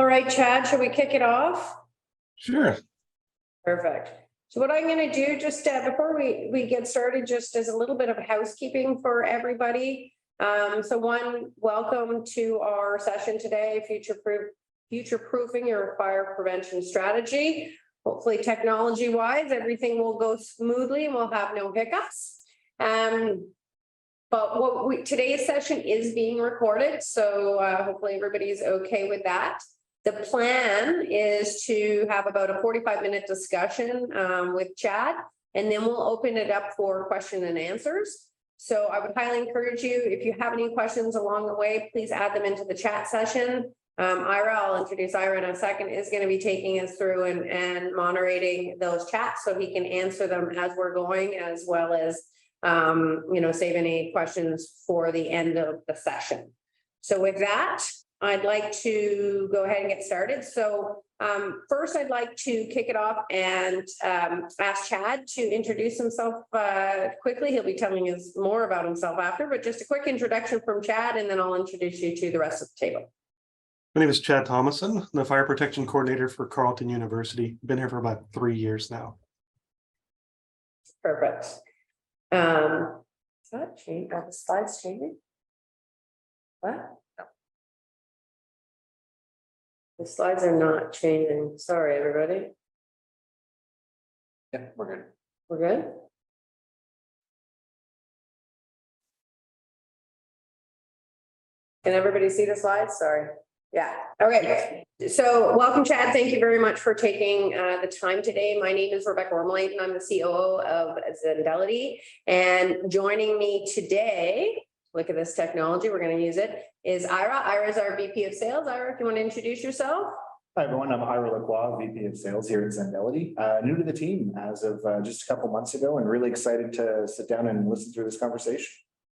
All right, Chad, should we kick it off? Sure. Perfect. So what I'm going to do just before we get started, just as a little bit of housekeeping for everybody. So one, welcome to our session today, future-proofing your fire prevention strategy. Hopefully technology wise, everything will go smoothly and we'll have no hiccups. But today's session is being recorded, so hopefully everybody's okay with that. The plan is to have about a 45-minute discussion with Chad, and then we'll open it up for question and answers. So I would highly encourage you, if you have any questions along the way, please add them into the chat session. Ira, I'll introduce Ira in a second, is going to be taking us through and moderating those chats so he can answer them as we're going, as well as save any questions for the end of the session. So with that, I'd like to go ahead and get started. So first, I'd like to kick it off and ask Chad to introduce himself quickly. He'll be telling us more about himself after, but just a quick introduction from Chad, and then I'll introduce you to the rest of the table. My name is Chad Thomison. I'm the Fire Protection Coordinator for Carleton University. Been here for about 3 years now. Perfect. Is that changing? Are the slides changing? What? No. The slides are not changing. Sorry, everybody. Yeah, we're good. We're good? Can everybody see the slides? Sorry. Yeah. Okay. So welcome, Chad. Thank you very much for taking the time today. My name is Rebecca Ormelite, and I'm the COO of Zendelity. And joining me today, look at this technology, we're going to use it, is Ira. Ira is our VP of Sales. Ira, if you want to introduce yourself. Hi, everyone. I'm Ira Lacroix, VP of Sales here at Zendelity. New to the team as of just a couple months ago, and really excited to sit down and listen through this conversation.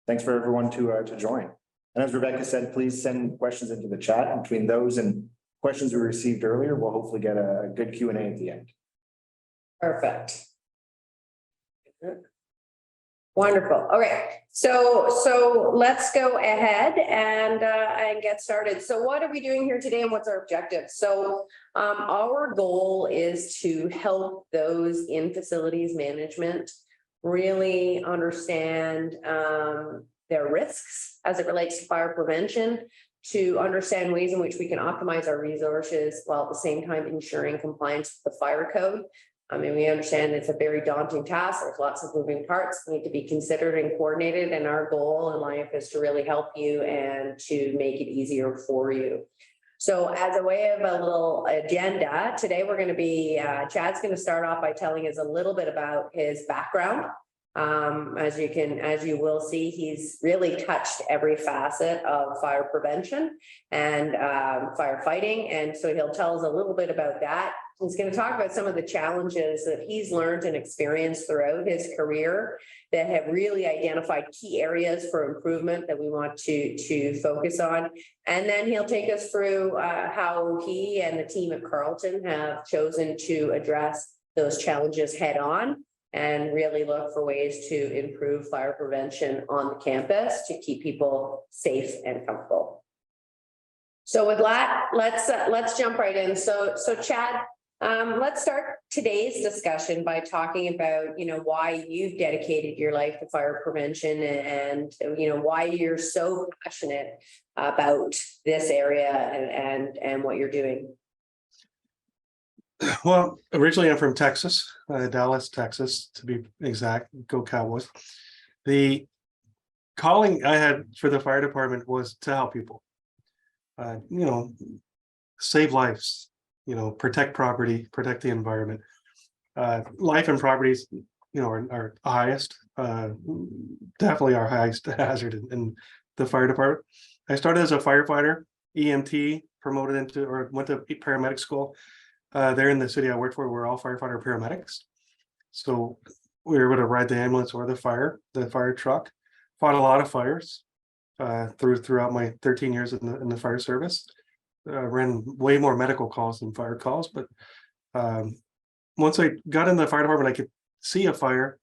Thanks for everyone to join. And as Rebecca said, please send questions into the chat. Between those and questions we received earlier, we'll hopefully get a good Q&A at the end. Perfect. Wonderful. Okay, so let's go ahead and get started. So what are we doing here today, and what's our objective? So our goal is to help those in facilities management really understand their risks as it relates to fire prevention, to understand ways in which we can optimize our resources while at the same time ensuring compliance with the fire code. I mean, we understand it's a very daunting task. There's lots of moving parts that need to be considered and coordinated. And our goal in life is to really help you and to make it easier for you. So as a way of a little agenda, today we're going to be, Chad's going to start off by telling us a little bit about his background. As you will see, he's really touched every facet of fire prevention and firefighting. And so he'll tell us a little bit about that. He's going to talk about some of the challenges that he's learned and experienced throughout his career that have really identified key areas for improvement that we want to focus on. And then he'll take us through how he and the team at Carleton have chosen to address those challenges head on and really look for ways to improve fire prevention on the campus to keep people safe and comfortable. So with that, let's jump right in. So Chad, let's start today's discussion by talking about, why you've dedicated your life to fire prevention and why you're so passionate about this area and what you're doing. Well, originally I'm from Texas, Dallas, Texas, to be exact. Go Cowboys. The calling I had for the fire department was to help people, save lives, protect property, protect the environment. Life and properties, are highest, definitely our highest hazard in the fire department. I started as a firefighter, EMT, promoted into or went to paramedic school. There in the city I worked for, we're all firefighter paramedics. So we were able to ride the ambulance or the fire truck, fought a lot of fires throughout my 13 years in the fire service. Ran way more medical calls than fire calls. But once I got in the fire department, I could see a fire.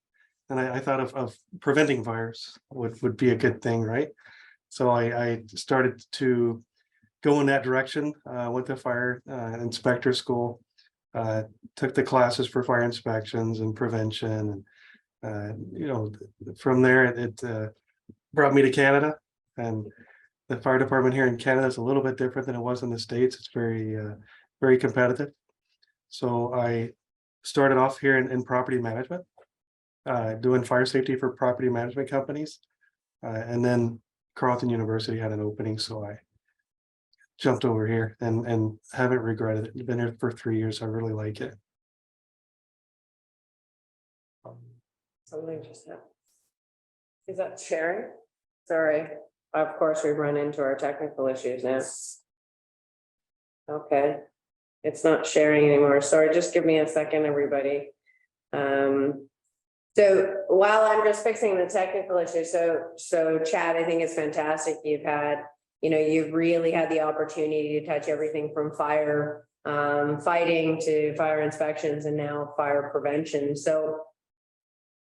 And I thought of preventing fires would be a good thing, right? So I started to go in that direction. Went to fire inspector school, took the classes for fire inspections and prevention. And, from there, it brought me to Canada. And the fire department here in Canada is a little bit different than it was in the States. It's very competitive. So I started off here in property management, doing fire safety for property management companies. And then Carleton University had an opening, so I jumped over here and haven't regretted it. Been here for 3 years. I really like it. Something just happened. Is that sharing? Sorry, of course, we run into our technical issues now. Okay, it's not sharing anymore. Sorry, just give me a second, everybody. So while I'm just fixing the technical issue, so Chad, I think it's fantastic. You've really had the opportunity to touch everything from fire fighting to fire inspections and now fire prevention. So,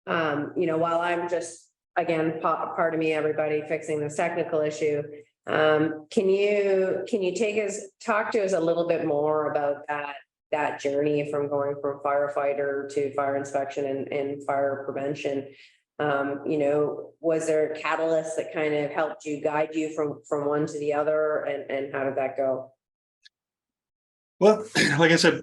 while I'm just, again, pardon me, everybody, fixing this technical issue, can you talk to us a little bit more about that journey from going from firefighter to fire inspection and fire prevention? Was there a catalyst that kind of helped you guide you from one to the other, and how did that go? Well, like I said,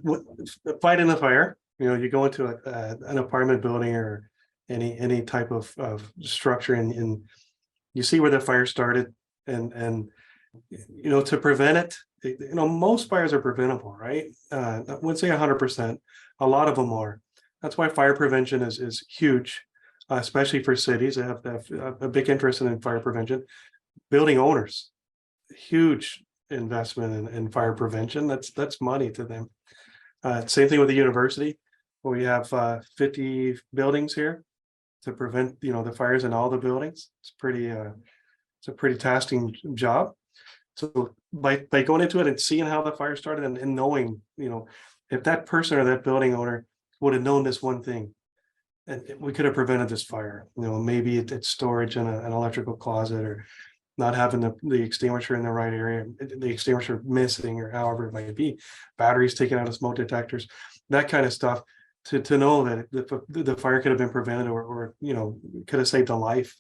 fighting the fire, you go into an apartment building or any type of structure, and you see where the fire started, and to prevent it, most fires are preventable, right? I wouldn't say 100%. A lot of them are. That's why fire prevention is huge, especially for cities that have a big interest in fire prevention. Building owners, huge investment in fire prevention. That's money to them. Same thing with the university, where we have 50 buildings here to prevent the fires in all the buildings. It's a pretty tasking job. So by going into it and seeing how the fire started, and knowing, if that person or that building owner would have known this one thing, and we could have prevented this fire. Maybe it's storage in an electrical closet, or not having the extinguisher in the right area, the extinguisher missing, or however it might be, batteries taken out of smoke detectors, that kind of stuff. To know that the fire could have been prevented, or could have saved a life.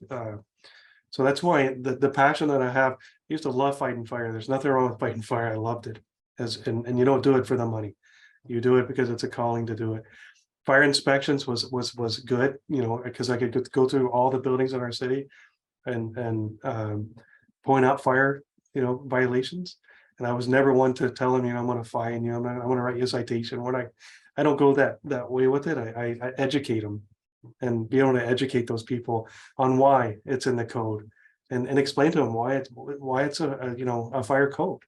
So that's why the passion that I have. I used to love fighting fire. There's nothing wrong with fighting fire. I loved it. And you don't do it for the money. You do it because it's a calling to do it. Fire inspections was good, because I could go through all the buildings in our city and point out fire, violations. And I was never one to tell them, I'm going to fine you. I'm going to write you a citation. I don't go that way with it. I educate them, and be able to educate those people on why it's in the code, and explain to them why it's a fire code,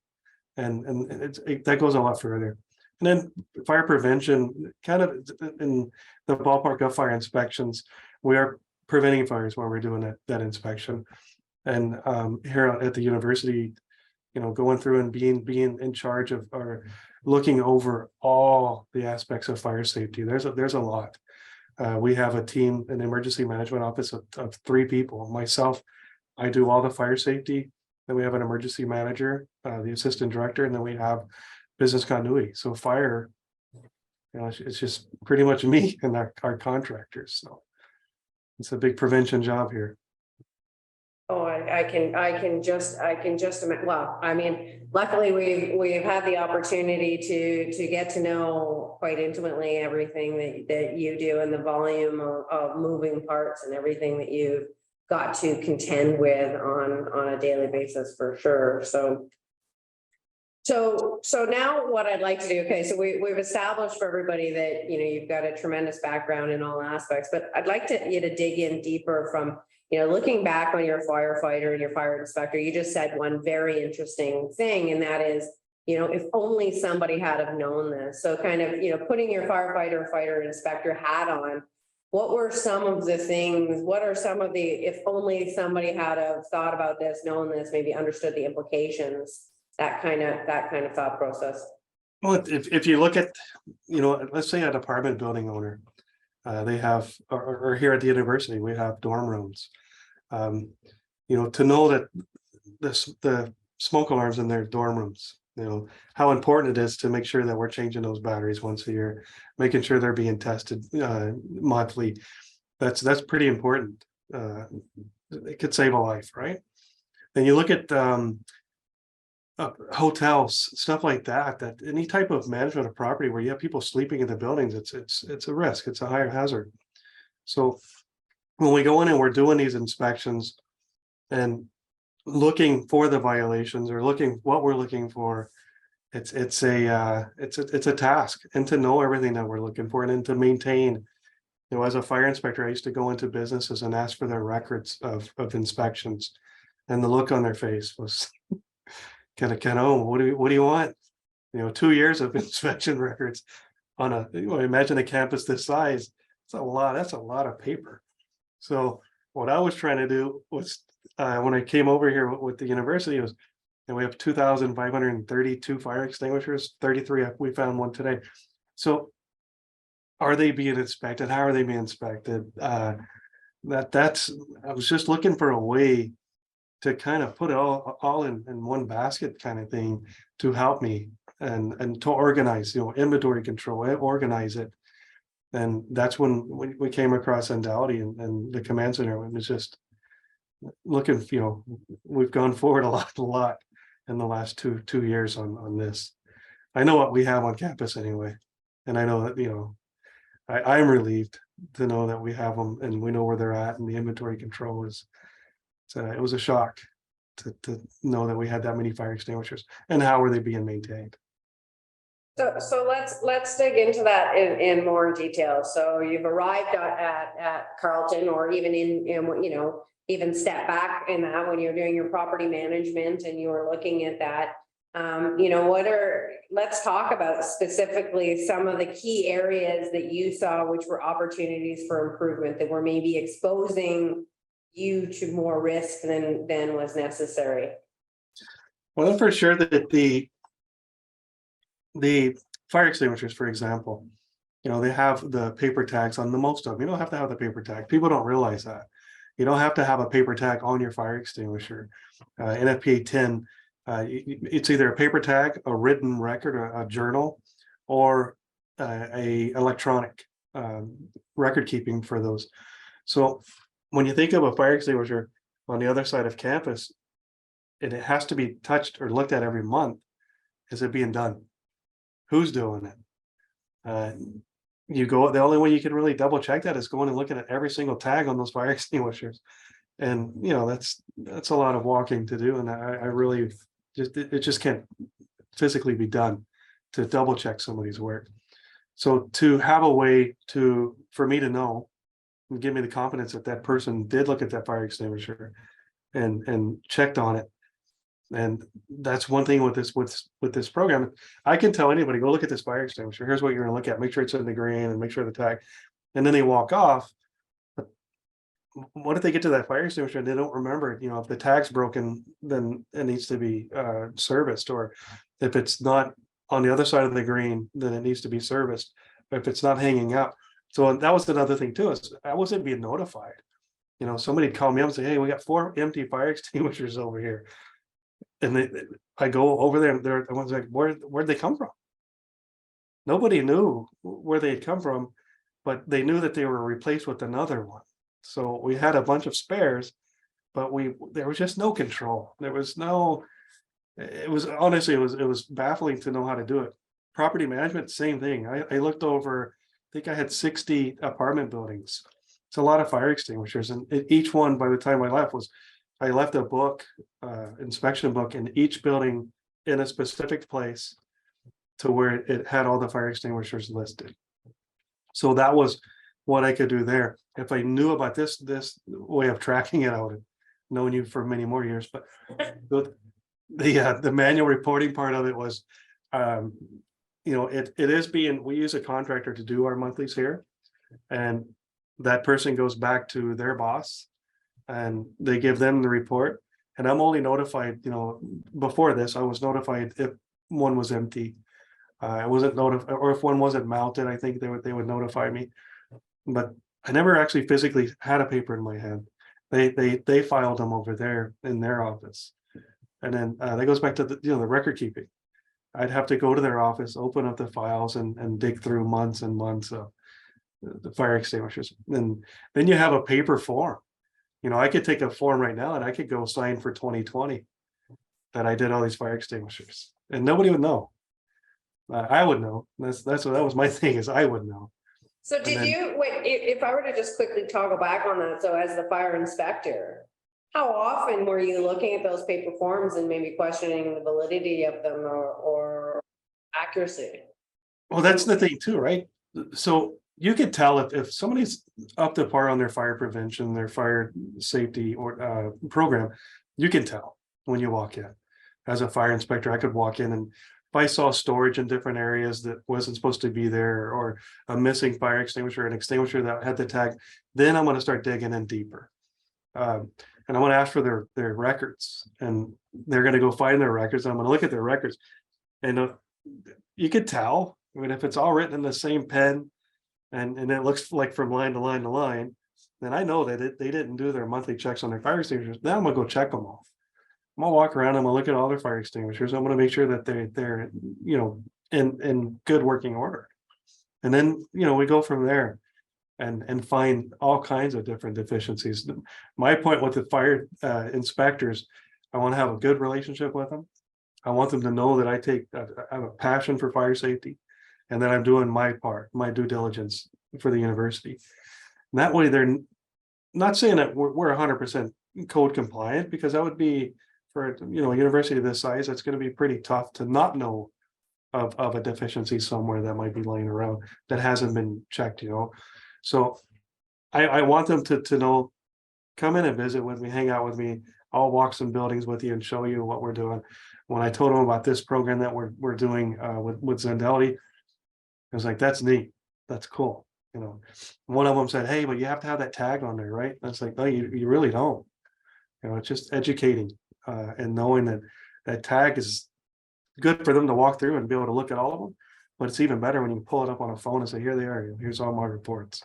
and that goes a lot further. And then fire prevention, kind of in the ballpark of fire inspections, we are preventing fires while we're doing that inspection. And here at the university, going through and being in charge of, or looking over all the aspects of fire safety. There's a lot. We have a team, an emergency management office of 3 people. Myself, I do all the fire safety. Then we have an emergency manager, the assistant director, and then we have business continuity. So fire, it's just pretty much me and our contractors. So it's a big prevention job here. Oh, I can just imagine. Well, I mean, luckily we've had the opportunity to get to know quite intimately everything that you do, and the volume of moving parts and everything that you've got to contend with on a daily basis, for sure. So now what I'd like to do, okay, so we've established for everybody that, you've got a tremendous background in all aspects, but I'd like you to dig in deeper from, looking back on your firefighter and your fire inspector. You just said one very interesting thing, and that is, if only somebody had have known this. So kind of, putting your firefighter, fighter inspector hat on, what were some of the things, what are some of the, if only somebody had have thought about this, known this, maybe understood the implications, that kind of thought process? Well, if you look at, let's say a apartment building owner, they have, or here at the university, we have dorm rooms. To know that the smoke alarms in their dorm rooms. How important it is to make sure that we're changing those batteries once a year, making sure they're being tested monthly. That's pretty important. It could save a life, right? Then you look at hotels, stuff like that. That any type of management of property where you have people sleeping in the buildings, it's a risk. It's a higher hazard. So when we go in and we're doing these inspections and looking for the violations or looking what we're looking for, it's a task, and to know everything that we're looking for, and then to maintain. As a fire inspector, I used to go into businesses and ask for their records of inspections, and the look on their face was kind of, oh, what do you want? 2 years of inspection records on imagine a campus this size. It's a lot. That's a lot of paper. So what I was trying to do was, when I came over here with the university, was, and we have 2,532 fire extinguishers, 33, we found one today. So are they being inspected? How are they being inspected? I was just looking for a way to kind of put it all in one basket kind of thing to help me and to organize, inventory control, organize it. And that's when we came across Endality and the command center. It was just looking, we've gone forward a lot in the last two years on this. I know what we have on campus anyway. And I know that, I'm relieved to know that we have them and we know where they're at, and the inventory control is, it was a shock to know that we had that many fire extinguishers and how are they being maintained. So let's dig into that in more detail. So you've arrived at Carleton, or even even step back in that when you're doing your property management and you're looking at that. Let's talk about specifically some of the key areas that you saw, which were opportunities for improvement, that were maybe exposing you to more risk than was necessary. Well, for sure that the fire extinguishers, for example, they have the paper tags on the most of them. You don't have to have the paper tag. People don't realize that. You don't have to have a paper tag on your fire extinguisher. NFPA 10, it's either a paper tag, a written record, a journal, or a electronic record keeping for those. So when you think of a fire extinguisher on the other side of campus, and it has to be touched or looked at every month, is it being done? Who's doing it? The only way you can really double check that is going and looking at every single tag on those fire extinguishers. And that's a lot of walking to do. And I really it just can't physically be done to double check somebody's work. So to have a way for me to know and give me the confidence that that person did look at that fire extinguisher and checked on it. And that's one thing with this program. I can tell anybody, go look at this fire extinguisher. Here's what you're going to look at. Make sure it's in the green and make sure the tag. And then they walk off. But what if they get to that fire extinguisher and they don't remember? If the tag's broken, then it needs to be serviced. Or if it's not on the other side of the green, then it needs to be serviced. If it's not hanging up. So that was another thing too. Is I wasn't being notified. Somebody'd call me up and say, "Hey, we got 4 empty fire extinguishers over here." And I go over there, and I was like, where'd they come from? Nobody knew where they had come from, but they knew that they were replaced with another one. So we had a bunch of spares, but there was just no control. There was no. It was honestly, it was baffling to know how to do it. Property management, same thing. I looked over. I think I had 60 apartment buildings. It's a lot of fire extinguishers, and each one, by the time I left a book, inspection book in each building in a specific place to where it had all the fire extinguishers listed. So that was what I could do there. If I knew about this way of tracking it, I would have known you for many more years. But the manual reporting part of it was, it is we use a contractor to do our monthlies here, and that person goes back to their boss and they give them the report, and I'm only notified, before this, I was notified if one was empty. I wasn't notified, or if one wasn't mounted, I think they would notify me, but I never actually physically had a paper in my hand. They filed them over there in their office. And then that goes back to the record keeping. I'd have to go to their office, open up the files and dig through months and months of the fire extinguishers. And then you have a paper form. I could take a form right now and I could go sign for 2020 that I did all these fire extinguishers and nobody would know. I would know. That was my thing, is I would know. So if I were to just quickly toggle back on that, so as the fire inspector, how often were you looking at those paper forms and maybe questioning the validity of them or accuracy? Well, that's the thing too, right? So you could tell if somebody's up to par on their fire prevention, their fire safety or program, you can tell when you walk in. As a fire inspector, I could walk in and if I saw storage in different areas that wasn't supposed to be there, or a missing fire extinguisher, an extinguisher that had the tag, then I'm going to start digging in deeper. And I want to ask for their records, and they're going to go find their records. I'm going to look at their records, and you could tell. I mean, if it's all written in the same pen, and it looks like from line to line to line, then I know that they didn't do their monthly checks on their fire extinguishers. Now I'm going to go check them all. I'm gonna walk around. I'm gonna look at all their fire extinguishers. I'm gonna make sure that they're in good working order, and then we go from there, and find all kinds of different deficiencies. My point with the fire inspectors, I want to have a good relationship with them. I want them to know that I have a passion for fire safety, and that I'm doing my part, my due diligence for the university. And that way, they're not saying that we're 100% code compliant, because that would be, for a university this size, it's going to be pretty tough to not know of a deficiency somewhere that might be laying around that hasn't been checked. So I want them to know, come in and visit with me, hang out with me. I'll walk some buildings with you and show you what we're doing. When I told them about this program that we're doing with Zendelity, I was like, that's neat, that's cool. One of them said, hey, but you have to have that tag on there, right? I was like, no, you really don't. It's just educating. And knowing that tag is good for them to walk through and be able to look at all of them, but it's even better when you pull it up on a phone and say, here they are, here's all my reports,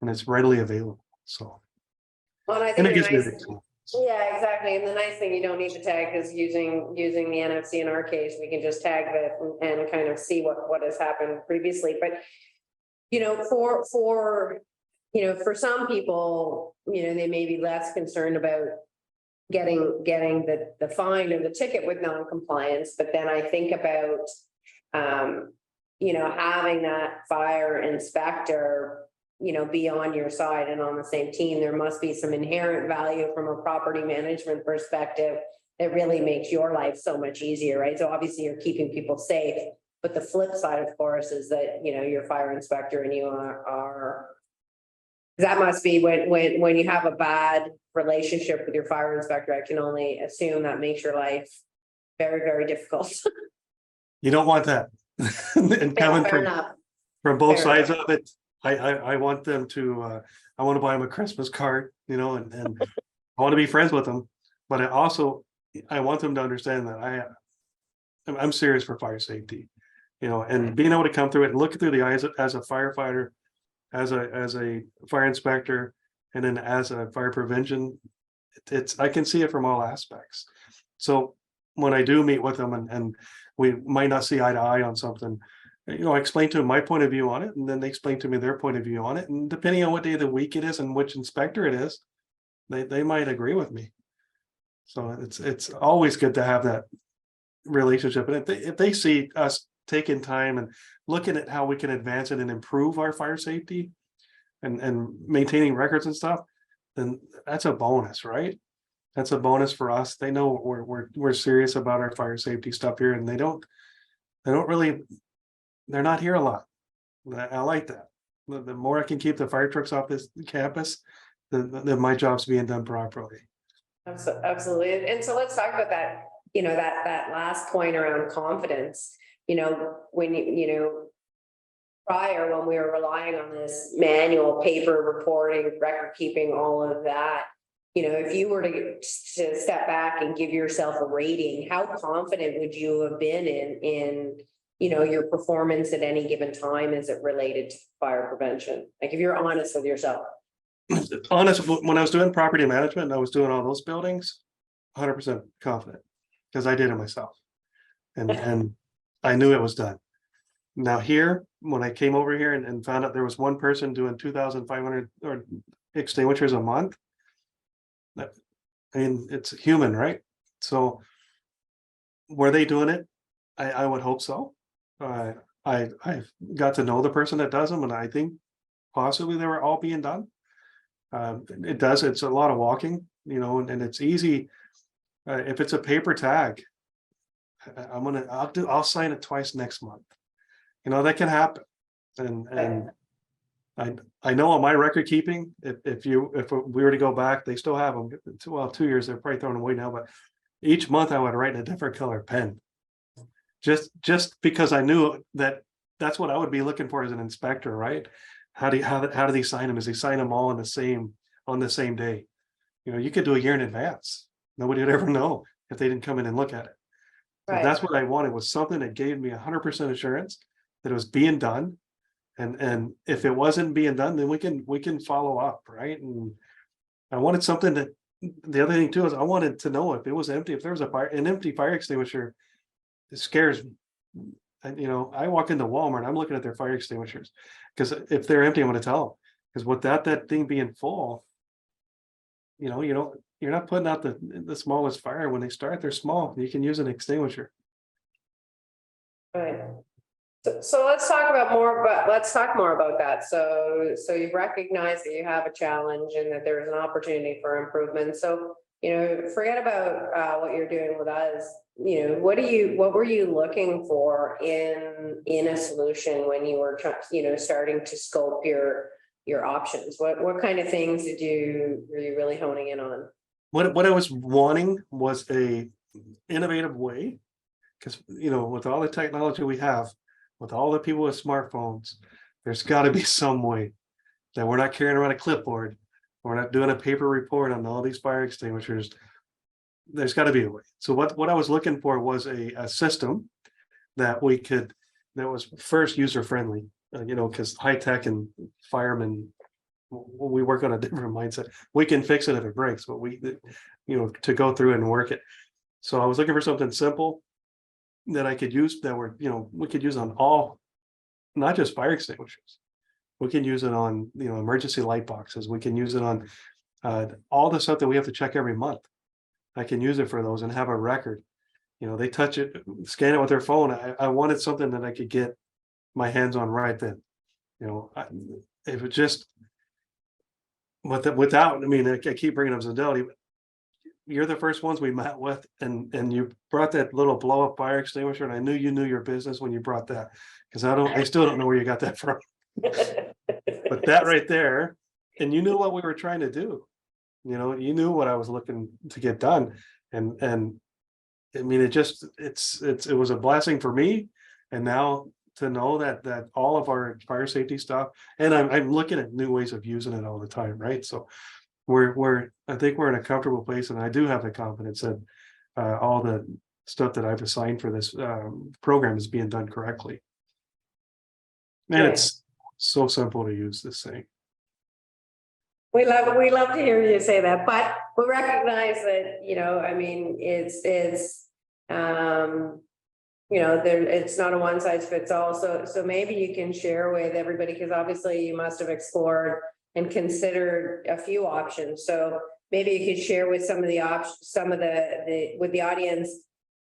and it's readily available. So, well, I and think it gives me yeah, exactly. And the nice thing, you don't need the tag, is using the NFC in our case, we can just tag that and kind of see what has happened previously. But for for some people, they may be less concerned about getting the fine or the ticket with non-compliance. But then I think about having that fire inspector be on your side and on the same team. There must be some inherent value from a property management perspective that really makes your life so much easier, right? So obviously you're keeping people safe, but the flip side, of course, is that your fire inspector and you are that must be when you have a bad relationship with your fire inspector. I can only assume that makes your life very, very difficult. You don't want that. And coming from both sides of it, I want them to I want to buy them a Christmas card, and I want to be friends with them, but I want them to understand that I'm serious for fire safety, and being able to come through it and look through the eyes as a firefighter, as a fire inspector, and then as a fire prevention, I can see it from all aspects. So when I do meet with them and we might not see eye to eye on something, I explain to them my point of view on it, and then they explain to me their point of view on it. And depending on what day of the week it is and which inspector it is, they might agree with me. So it's always good to have that relationship. And if they see us taking time and looking at how we can advance it and improve our fire safety and maintaining records and stuff, then that's a bonus, right? That's a bonus for us. They know we're serious about our fire safety stuff here, and they're not here a lot. I like that. The more I can keep the fire trucks off this campus, then my job's being done properly. Absolutely. And so let's talk about that, that last point around confidence. When prior, when we were relying on this manual paper reporting, record keeping, all of that, if you were to step back and give yourself a rating, how confident would you have been in your performance at any given time as it related to fire prevention? Like, if you're honest with yourself. Honest, when I was doing property management and I was doing all those buildings, 100% confident. because I did it myself. And I knew it was done. Now here, when I came over here and found out there was one person doing 2,500 or extinguishers a month. I mean, it's human, right? So were they doing it? I would hope so. I got to know the person that does them, and I think possibly they were all being done. It's a lot of walking, and it's easy. If it's a paper tag, I'll sign it twice next month. That can happen. And I know on my record keeping, if we were to go back, they still have them. Well, 2 years, they're probably throwing away now, but each month I would write in a different color pen. Just because I knew that's what I would be looking for as an inspector, right? How do they sign them? Is they sign them all on the same day? You could do a year in advance. Nobody would ever know if they didn't come in and look at it. So that's what I wanted, was something that gave me 100% assurance that it was being done. And if it wasn't being done, then we can follow up, right? And I wanted something that, the other thing too is I wanted to know if it was empty, if there was an empty fire extinguisher, it scares me. And I walk into Walmart, I'm looking at their fire extinguishers, because if they're empty, I'm going to tell them. Because without that thing being full, you're not putting out the smallest fire. When they start, they're small. You can use an extinguisher. Right. So let's talk more about that. So you've recognized that you have a challenge and that there is an opportunity for improvement. So, forget about what you're doing with us. What were you looking for in a solution when you were starting to scope your options? What kind of things were you really honing in on? What I was wanting was a innovative way, because with all the technology we have, with all the people with smartphones, there's got to be some way that we're not carrying around a clipboard, we're not doing a paper report on all these fire extinguishers. There's got to be a way. So what I was looking for was a system that was first user friendly, because high tech and firemen, we work on a different mindset. We can fix it if it breaks, but to go through and work it. So I was looking for something simple that I could use, we could use on all, not just fire extinguishers. We can use it on, emergency light boxes. We can use it on all the stuff that we have to check every month. I can use it for those and have a record. They touch it, scan it with their phone. I wanted something that I could get my hands on right then. If it just, without, I keep bringing up Zendelity, but you're the first ones we met with, and you brought that little blow up fire extinguisher, and I knew you knew your business when you brought that, because I still don't know where you got that from. But that right there, and you knew what we were trying to do. You knew what I was looking to get done, and it was a blessing for me, and now to know that all of our fire safety stuff, and I'm looking at new ways of using it all the time, right? So I think we're in a comfortable place, and I do have the confidence that all the stuff that I've assigned for this program is being done correctly. And it's so simple to use this thing. We love to hear you say that, but we recognize that, it's not a one size fits all. So maybe you can share with everybody, because obviously you must have explored and considered a few options. So maybe you could share with some of the options, with the audience,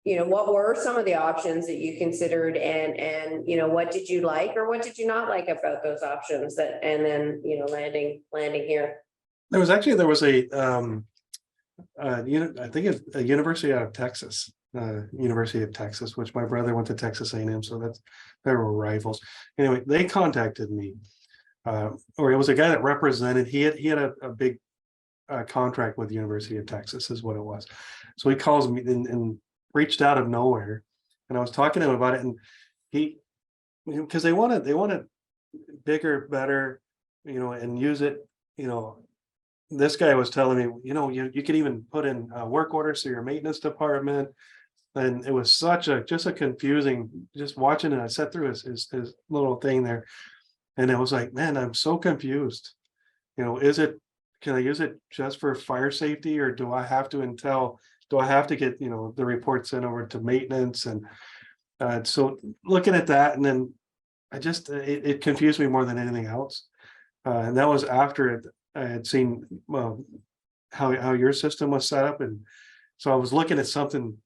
what were some of the options that you considered, and what did you like or what did you not like about those options, and then landing here? There was a I think it's a university out of Texas, which my brother went to Texas A&M, so they were rivals. Anyway, they contacted me, or it was a guy that represented. He had a big contract with the University of Texas, is what it was. So he calls me and reached out of nowhere, and I was talking to him about it, and because they wanted bigger, better, and use it. This guy was telling me, you could even put in work orders to your maintenance department, and it was just a confusing. Just watching it, I sat through his little thing there, and it was like, man, I'm so confused. Can I use it just for fire safety, or do I have to Do I have to get, the reports sent over to maintenance? And so looking at that, and then it confused me more than anything else. And that was after I had seen, well, how your system was set up. And so I was looking at something,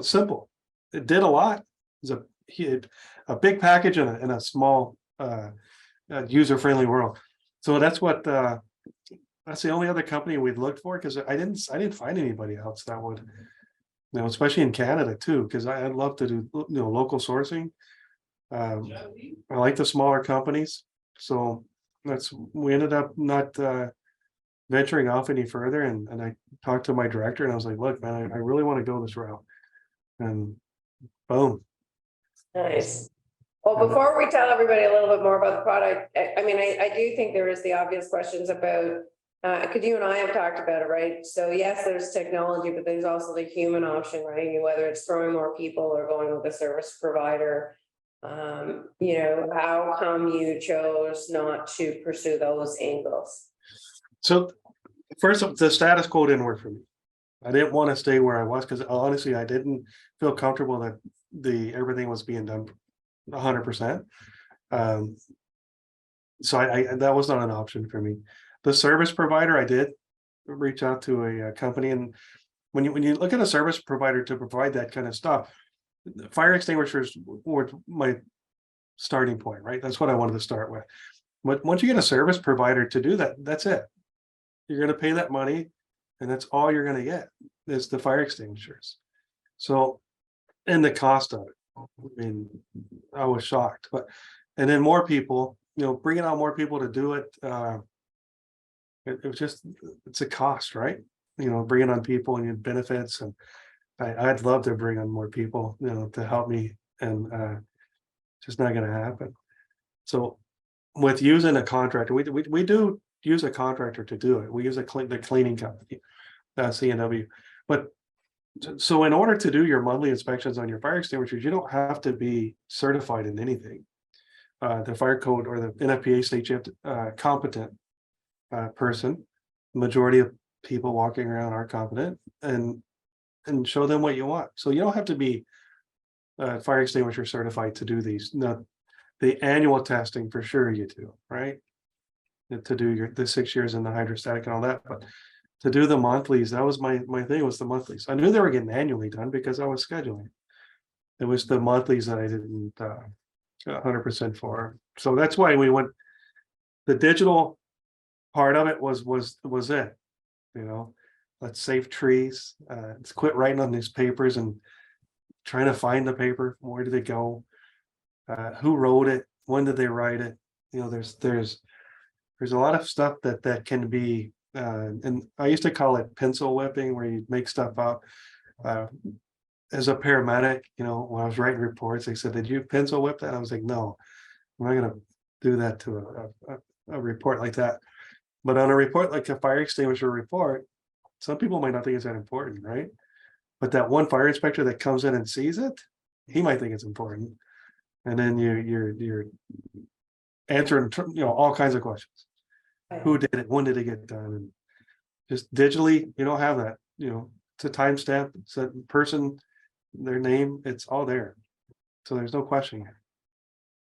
simple. It did a lot. It was a big package in a small, user-friendly world. So that's the only other company we'd looked for, because I didn't find anybody else that would, especially in Canada too, because I'd love to do, local sourcing. I like the smaller companies, so we ended up not venturing off any further, and I talked to my director, and I was like, look, man, I really want to go this route, and boom. Nice. Well, before we tell everybody a little bit more about the product, I mean, I do think there is the obvious questions about, because you and I have talked about it, right? So yes, there's technology, but there's also the human option, right? Whether it's throwing more people or going with a service provider. How come you chose not to pursue those angles? So first, the status quo didn't work for me. I didn't want to stay where I was, because honestly, I didn't feel comfortable that everything was being done 100%. So that was not an option for me. The service provider, I did reach out to a company, and when you look at a service provider to provide that kind of stuff, fire extinguishers were my starting point, right? That's what I wanted to start with. But once you get a service provider to do that, that's it. You're going to pay that money, and that's all you're going to get is the fire extinguishers. So, and the cost of it. I mean, I was shocked. And then more people, bringing out more people to do it. It was just, it's a cost, right? Bringing on people and your benefits, and I'd love to bring on more people, to help me, and just not going to happen. So with using a contractor, we do use a contractor to do it. We use the cleaning company, CNW. But so in order to do your monthly inspections on your fire extinguishers, you don't have to be certified in anything. The fire code or the NFPA states you have to competent person. Majority of people walking around are competent, and show them what you want. So you don't have to be fire extinguisher certified to do these. No, the annual testing for sure you do, right? To do the 6 years in the hydrostatic and all that, but to do the monthlies, that was my thing, was the monthlies. I knew they were getting annually done because I was scheduling. It was the monthlies that I didn't 100% for. So that's why we went. The digital part of it was it. Let's save trees. Let's quit writing on these papers and trying to find the paper. Where did it go? Who wrote it? When did they write it? There's a lot of stuff that can be, and I used to call it pencil whipping, where you make stuff up. As a paramedic, when I was writing reports, they said, "Did you pencil whip that?" I was like, "No, I'm not going to do that to a report like that." But on a report like a fire extinguisher report, some people might not think it's that important, right? But that one fire inspector that comes in and sees it, he might think it's important. And then you're answering, all kinds of questions. Who did it? When did it get done? And just digitally, you don't have that. It's a timestamp, it's a person, their name, it's all there. So there's no questioning it.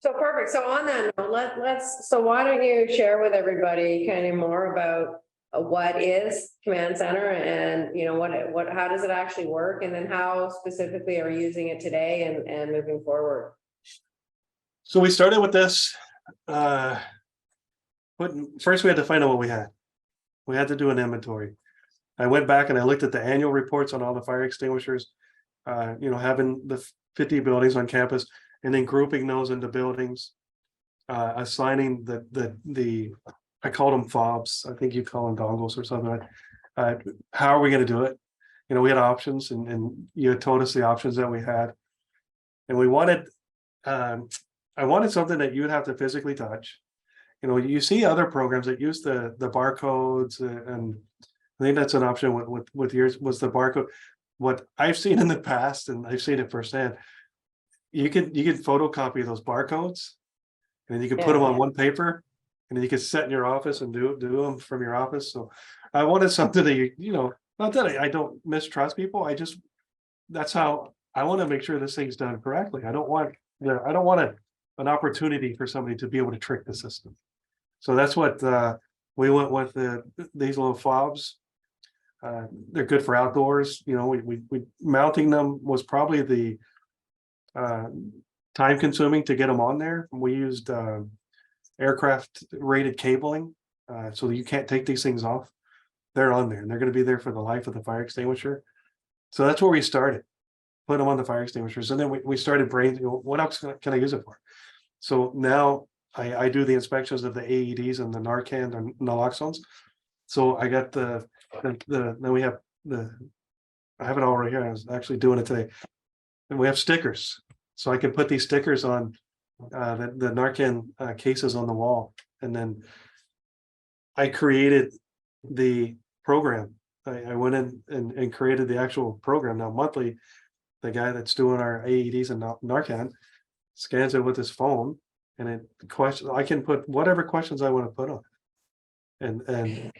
So perfect. So on that note, so why don't you share with everybody kind of more about what is Command Center, and how does it actually work, and then how specifically are you using it today and moving forward? So we started with this. First we had to find out what we had. We had to do an inventory. I went back and I looked at the annual reports on all the fire extinguishers, having the 50 buildings on campus, and then grouping those into buildings, assigning the I called them fobs. I think you call them dongles or something. How are we going to do it? We had options, and you had told us the options that we had, and we wanted. I wanted something that you would have to physically touch. You see other programs that use the barcodes, and I think that's an option with yours was the barcode. What I've seen in the past, and I've seen it firsthand, you could photocopy those barcodes, and then you could put them on one paper, and then you could sit in your office and do them from your office. So I wanted something that Not that I don't mistrust people, that's how, I want to make sure this thing's done correctly. I don't want an opportunity for somebody to be able to trick the system. So that's what, we went with these little fobs. They're good for outdoors, we mounting them was probably the, time consuming to get them on there. We used, aircraft rated cabling, so that you can't take these things off. They're on there and they're going to be there for the life of the fire extinguisher. So that's where we started, put them on the fire extinguishers. And then we started what else can I use it for? So now I do the inspections of the AEDs and the Narcan and naloxones. So I got then we have I have it all right here. I was actually doing it today. And we have stickers. So I can put these stickers on the Narcan cases on the wall. And then I created the program. I went in and created the actual program. Now monthly, the guy that's doing our AEDs and Narcan scans it with his phone, and I can put whatever questions I want to put on it. And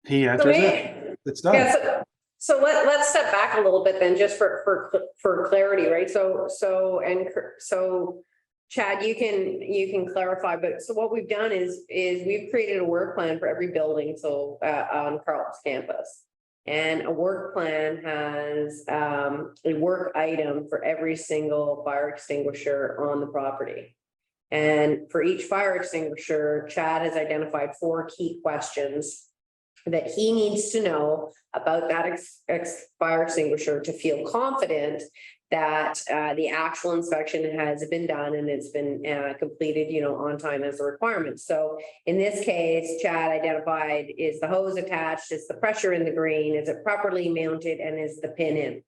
he answers it. It's done. Yeah, so let's step back a little bit then, just for clarity, right? So Chad, you can clarify, but so what we've done is we've created a work plan for every building, so on Carleton's campus. And a work plan has a work item for every single fire extinguisher on the property. And for each fire extinguisher, Chad has identified 4 key questions that he needs to know about that fire extinguisher to feel confident that the actual inspection has been done and it's been completed, on time as a requirement. So in this case, Chad identified, is the hose attached? Is the pressure in the green? Is it properly mounted? And is the pin in?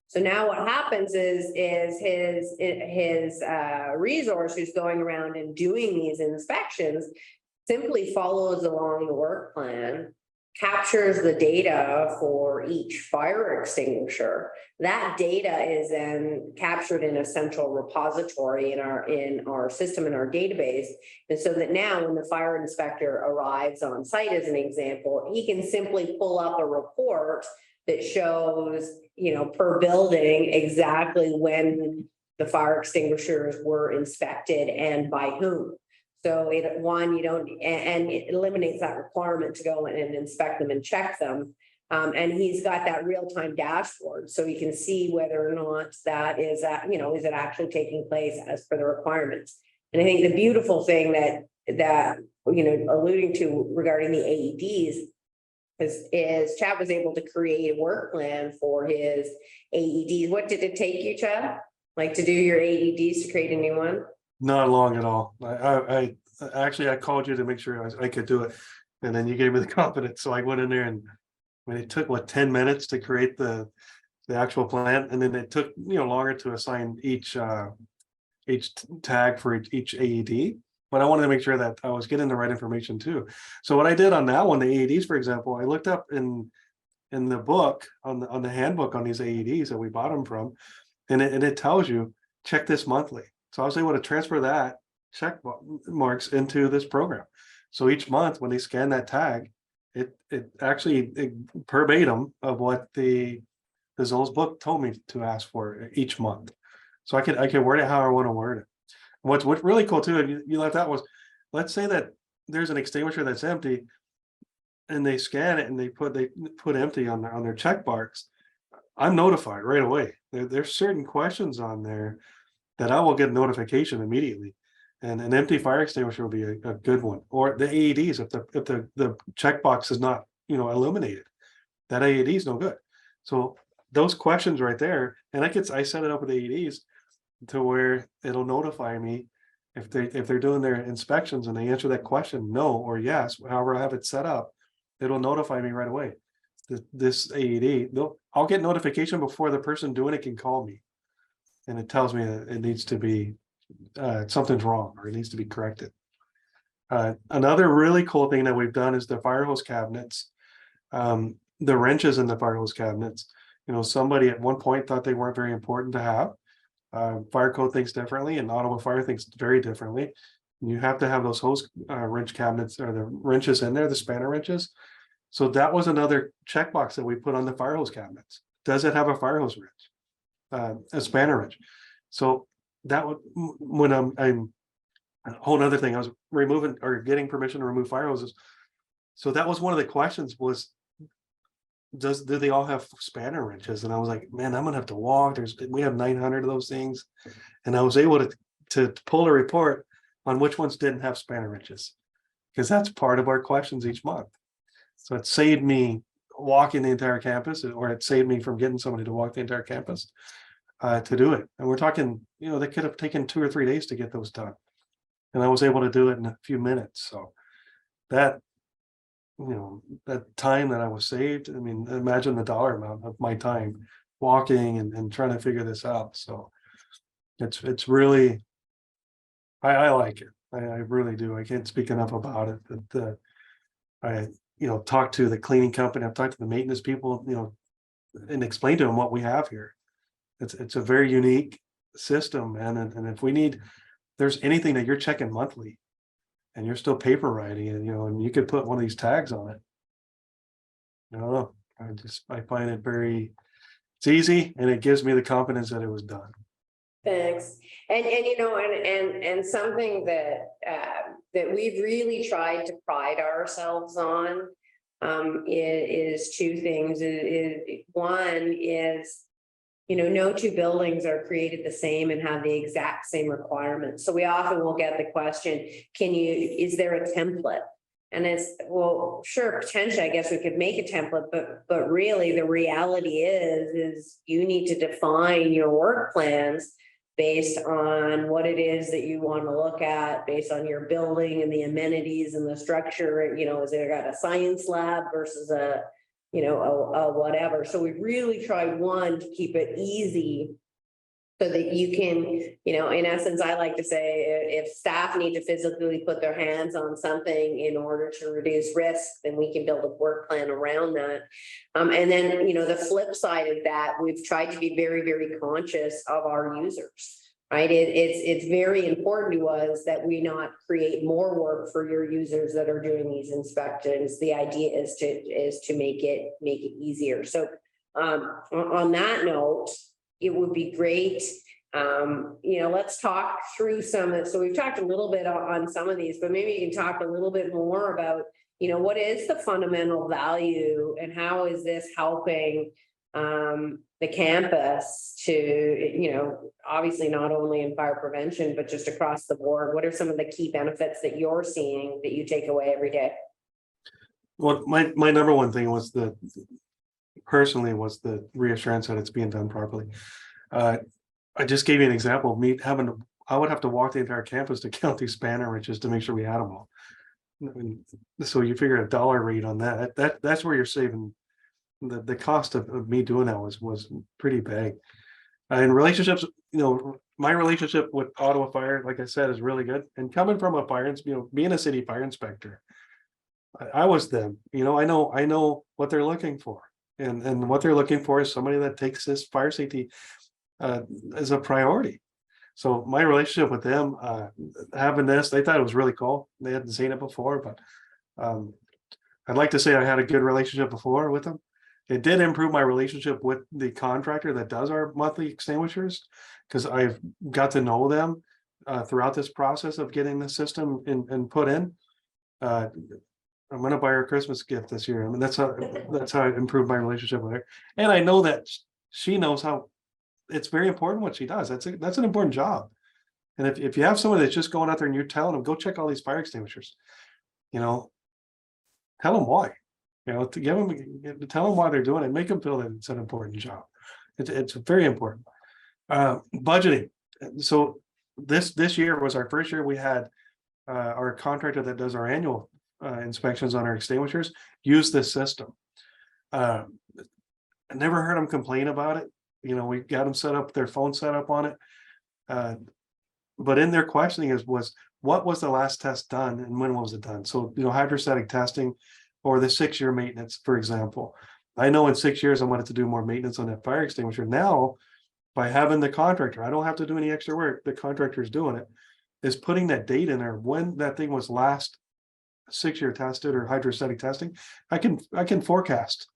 So now what happens is his resource who's going around and doing these inspections simply follows along the work plan, captures the data for each fire extinguisher. That data is then captured in a central repository in our system, in our database. And so that now when the fire inspector arrives on site, as an example, he can simply pull up a report that shows, per building exactly when the fire extinguishers were inspected and by whom. So it eliminates that requirement to go in and inspect them and check them. And he's got that real-time dashboard, so he can see whether or not that is, is it actually taking place as per the requirements. And I think the beautiful thing that alluding to regarding the AEDs is Chad was able to create a work plan for his AEDs. What did it take you, Chad? Like to do your AEDs to create a new one? Not long at all. I actually called you to make sure I could do it, and then you gave me the confidence. So I went in there, and it took 10 minutes to create the actual plan, and then it took longer to assign each tag for each AED. But I wanted to make sure that I was getting the right information too. So what I did on that one, the AEDs, for example, I looked up in the book on the handbook on these AEDs that we bought them from, and it tells you check this monthly. So I was able to transfer that check marks into this program. So each month when they scan that tag, it actually verbatim of what the Zoll's book told me to ask for each month. So I can word it how I want to word it. What's really cool too, you left out was, let's say that there's an extinguisher that's empty, and they scan it and they put empty on their check marks. I'm notified right away. There's certain questions on there that I will get notification immediately, and an empty fire extinguisher will be a good one. Or the AEDs, if the checkbox is not illuminated, that AED is no good. So those questions right there, and I set it up with AEDs to where it'll notify me if they're doing their inspections and they answer that question no or yes, however I have it set up, it'll notify me right away. This AED, I'll get notification before the person doing it can call me, and it tells me that it needs to be something's wrong or it needs to be corrected. Another really cool thing that we've done is the fire hose cabinets, the wrenches in the fire hose cabinets. Somebody at one point thought they weren't very important to have. Fire code thinks differently, and Ottawa Fire thinks very differently. You have to have those hose wrench cabinets or the wrenches in there, the spanner wrenches. So that was another checkbox that we put on the fire hose cabinets. Does it have a fire hose wrench? A spanner wrench? So that would, when I'm a whole other thing, I was removing or getting permission to remove fire hoses. So that was one of the questions was, do they all have spanner wrenches? And I was like, man, I'm gonna have to walk. We have 900 of those things. And I was able to pull a report on which ones didn't have spanner wrenches, because that's part of our questions each month. So it saved me walking the entire campus, or it saved me from getting somebody to walk the entire campus to do it. And we're talking, they could have taken 2 or 3 days to get those done. And I was able to do it in a few minutes. So that, that time that I was saved, I mean, imagine the dollar amount of my time walking and trying to figure this out. So it's really, I like it. I really do. I can't speak enough about it. That I, talked to the cleaning company, I've talked to the maintenance people, and explained to them what we have here. It's a very unique system, man. And if we need, there's anything that you're checking monthly and you're still paper writing and, and you could put one of these tags on it. I don't know. I find it it's easy, and it gives me the confidence that it was done. Thanks. And something that that we've really tried to pride ourselves on is two things. One is, no two buildings are created the same and have the exact same requirements. So we often will get the question, is there a template? And it's, well, sure, potentially, I guess we could make a template, but really the reality is you need to define your work plans based on what it is that you want to look at, based on your building and the amenities and the structure. Is it got a science lab versus a whatever. So we really tried, one, to keep it easy so that you can, in essence, I like to say, if staff need to physically put their hands on something in order to reduce risk, then we can build a work plan around that. And then, the flip side of that, we've tried to be very, very conscious of our users. Right. It's very important to us that we not create more work for your users that are doing these inspections. The idea is to make it easier. So on that note, it would be great. Let's talk through so we've talked a little bit on some of these, but maybe you can talk a little bit more about, what is the fundamental value and how is this helping the campus to, obviously not only in fire prevention, but just across the board. What are some of the key benefits that you're seeing that you take away every day? Well, my number one thing was the reassurance that it's being done properly. I just gave you an example of me I would have to walk the entire campus to count these spanner wrenches to make sure we had them all. So you figure a dollar rate on that's where you're saving. The cost of me doing that was pretty big. And relationships, my relationship with Ottawa Fire, like I said, is really good. And coming from a fire, being a city fire inspector, I was them. I know what they're looking for, and what they're looking for is somebody that takes this fire safety as a priority. So my relationship with them, having this, they thought it was really cool. They hadn't seen it before, but I'd like to say I had a good relationship before with them. It did improve my relationship with the contractor that does our monthly extinguishers, because I've got to know them throughout this process of getting the system and put in. I'm going to buy her a Christmas gift this year. I mean, that's how I improved my relationship with her. And I know that she knows how it's very important what she does. That's an important job. And if you have somebody that's just going out there and you're telling them, go check all these fire extinguishers, tell them why. To tell them why they're doing it, make them feel that it's an important job. It's very important. Budgeting. So this year was our first year we had our contractor that does our annual inspections on our extinguishers use this system. I never heard them complain about it. We got them set up, their phone set up on it. But in their questioning was what was the last test done and when was it done? So, hydrostatic testing, or the 6-year maintenance, for example. I know in 6 years I wanted to do more maintenance on that fire extinguisher. Now, by having the contractor, I don't have to do any extra work. The contractor is doing it, is putting that date in there when that thing was last 6-year tested or hydrostatic testing, I can forecast.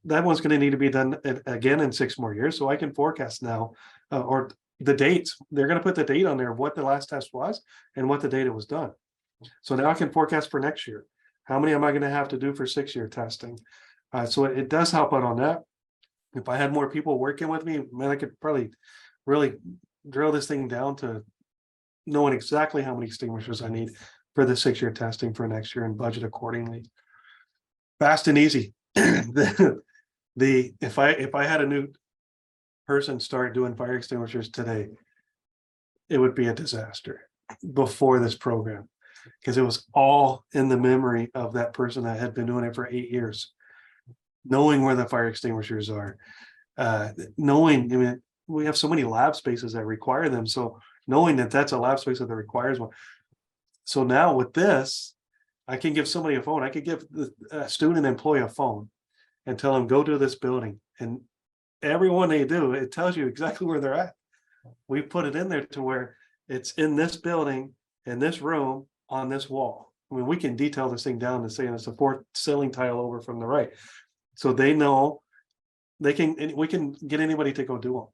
That one's going to need to be done again in 6 more years. So I can forecast now, or the dates. They're going to put the date on there of what the last test was and what the date it was done. So now I can forecast for next year. How many am I going to have to do for 6-year testing? So it does help out on that. If I had more people working with me, man, I could probably really drill this thing down to knowing exactly how many extinguishers I need for the 6-year testing for next year and budget accordingly. Fast and easy. If I had a new person start doing fire extinguishers today, it would be a disaster before this program, because it was all in the memory of that person that had been doing it for 8 years, knowing where the fire extinguishers are, knowing, I mean, we have so many lab spaces that require them. So knowing that that's a lab space that requires one. So now with this, I can give somebody a phone. I could give a student employee a phone and tell them, go to this building. And everyone they do, it tells you exactly where they're at. We put it in there to where it's in this building, in this room, on this wall. I mean, we can detail this thing down to say it's a 4th ceiling tile over from the right. So they know we can get anybody to go do them.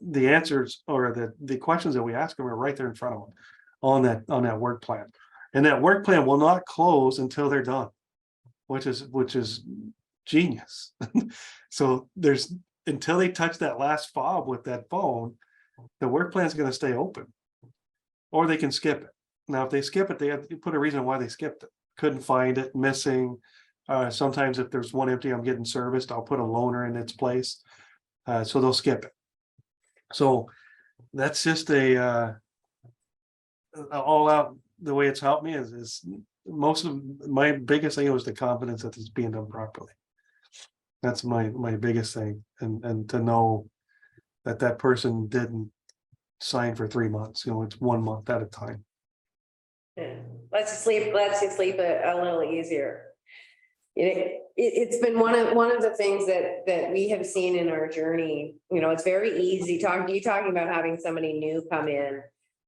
The answers or the questions that we ask them are right there in front of them on that work plan. And that work plan will not close until they're done, which is genius. So until they touch that last fob with that phone, the work plan is going to stay open, or they can skip it. Now, if they skip it, they have to put a reason why they skipped it. Couldn't find it, missing. Sometimes if there's one empty, I'm getting serviced, I'll put a loaner in its place. So they'll skip it. So that's just a all out. The way it's helped me is most of my biggest thing was the confidence that it's being done properly. That's my biggest thing, and to know that person didn't sign for 3 months. It's 1 month at a time. Yeah. Lets you sleep a little easier. It's been one of the things that we have seen in our journey. It's very easy talking about having somebody new come in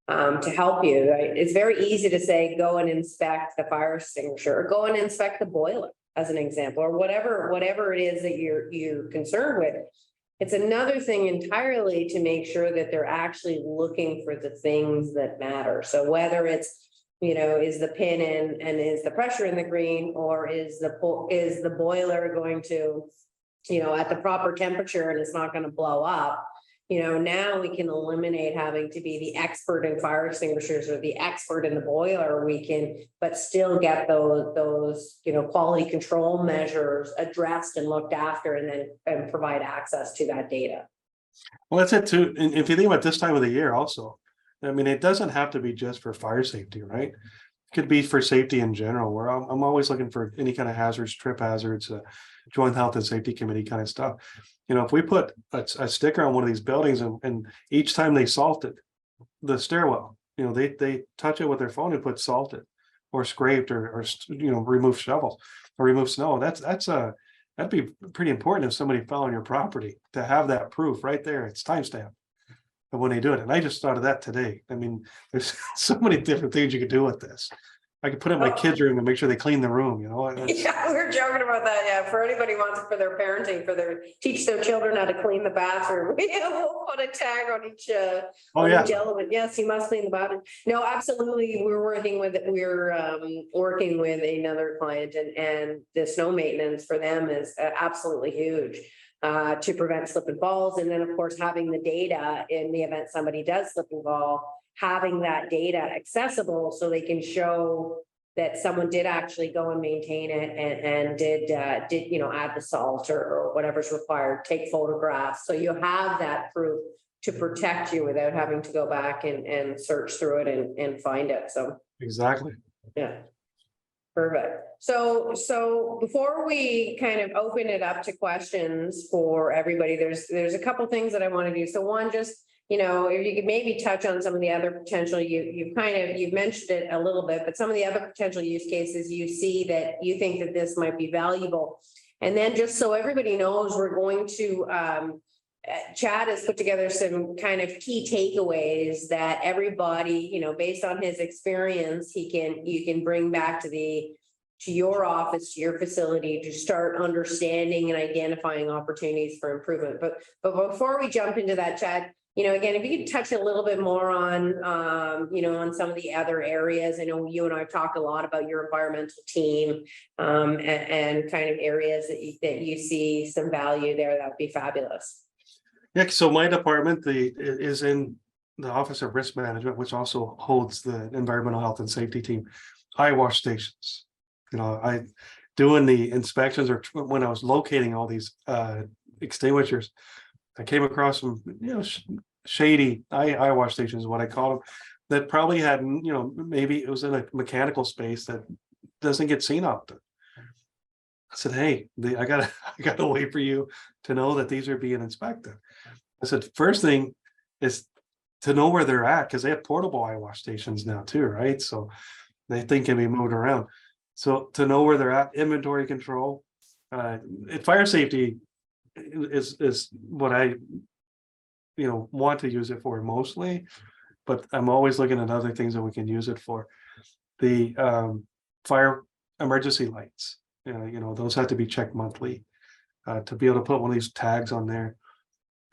to help you. Right? It's very easy to say, go and inspect the fire extinguisher, or go and inspect the boiler, as an example, or whatever it is that you're concerned with. It's another thing entirely to make sure that they're actually looking for the things that matter. So whether it's, is the pin in and is the pressure in the green, or is the boiler going to, at the proper temperature and it's not going to blow up. Now we can eliminate having to be the expert in fire extinguishers or the expert in the boiler. We can, but still get those quality control measures addressed and looked after, and provide access to that data. Well, that's it too. And if you think about this time of the year also, I mean, it doesn't have to be just for fire safety, right? It could be for safety in general, where I'm always looking for any kind of hazards, trip hazards, joint health and safety committee kind of stuff. If we put a sticker on one of these buildings and each time they salted the stairwell, they touch it with their phone and put salted or scraped or remove shovels or remove snow. That'd be pretty important if somebody fell on your property, to have that proof right there. It's timestamped of when they do it. And I just thought of that today. I mean, there's so many different things you could do with this. I could put it in my kids' room and make sure they clean the room, Yeah, we were joking about that. Yeah, for anybody who wants it for their parenting, teach their children how to clean the bathroom. We'll put a tag on each each element. Yes, you must clean the bathroom. No, absolutely. We're working with another client, and the snow maintenance for them is absolutely huge. To prevent slip and falls, and then of course having the data in the event somebody does slip and fall, having that data accessible so they can show that someone did actually go and maintain it and did add the salt or whatever's required, take photographs, so you have that proof to protect you without having to go back and search through it and find it. So exactly. Yeah. Perfect. So before we kind of open it up to questions for everybody, there's a couple things that I want to do. So one, just, if you could maybe touch on some of the other potential, you've mentioned it a little bit, but some of the other potential use cases you see that you think that this might be valuable. And then just so everybody knows, we're going to Chad has put together some kind of key takeaways that everybody, based on his experience, you can bring back to your office, to your facility, to start understanding and identifying opportunities for improvement. But before we jump into that, Chad, again, if you could touch a little bit more on, on some of the other areas. I know you and I have talked a lot about your environmental team, and kind of areas that you see some value there. That would be fabulous. Yeah, so my department is in the Office of Risk Management, which also holds the environmental health and safety team. I wash stations. I doing the inspections, or when I was locating all these extinguishers, I came across some, shady eye wash stations is what I call them, that probably had, maybe it was in a mechanical space that doesn't get seen often. I said, hey, I gotta wait for you to know that these are being inspected. I said, first thing is to know where they're at, because they have portable eye wash stations now too, right? So they think can be moved around. So to know where they're at, inventory control, fire safety is what I, want to use it for mostly, but I'm always looking at other things that we can use it for. The fire emergency lights, those have to be checked monthly, to be able to put one of these tags on there.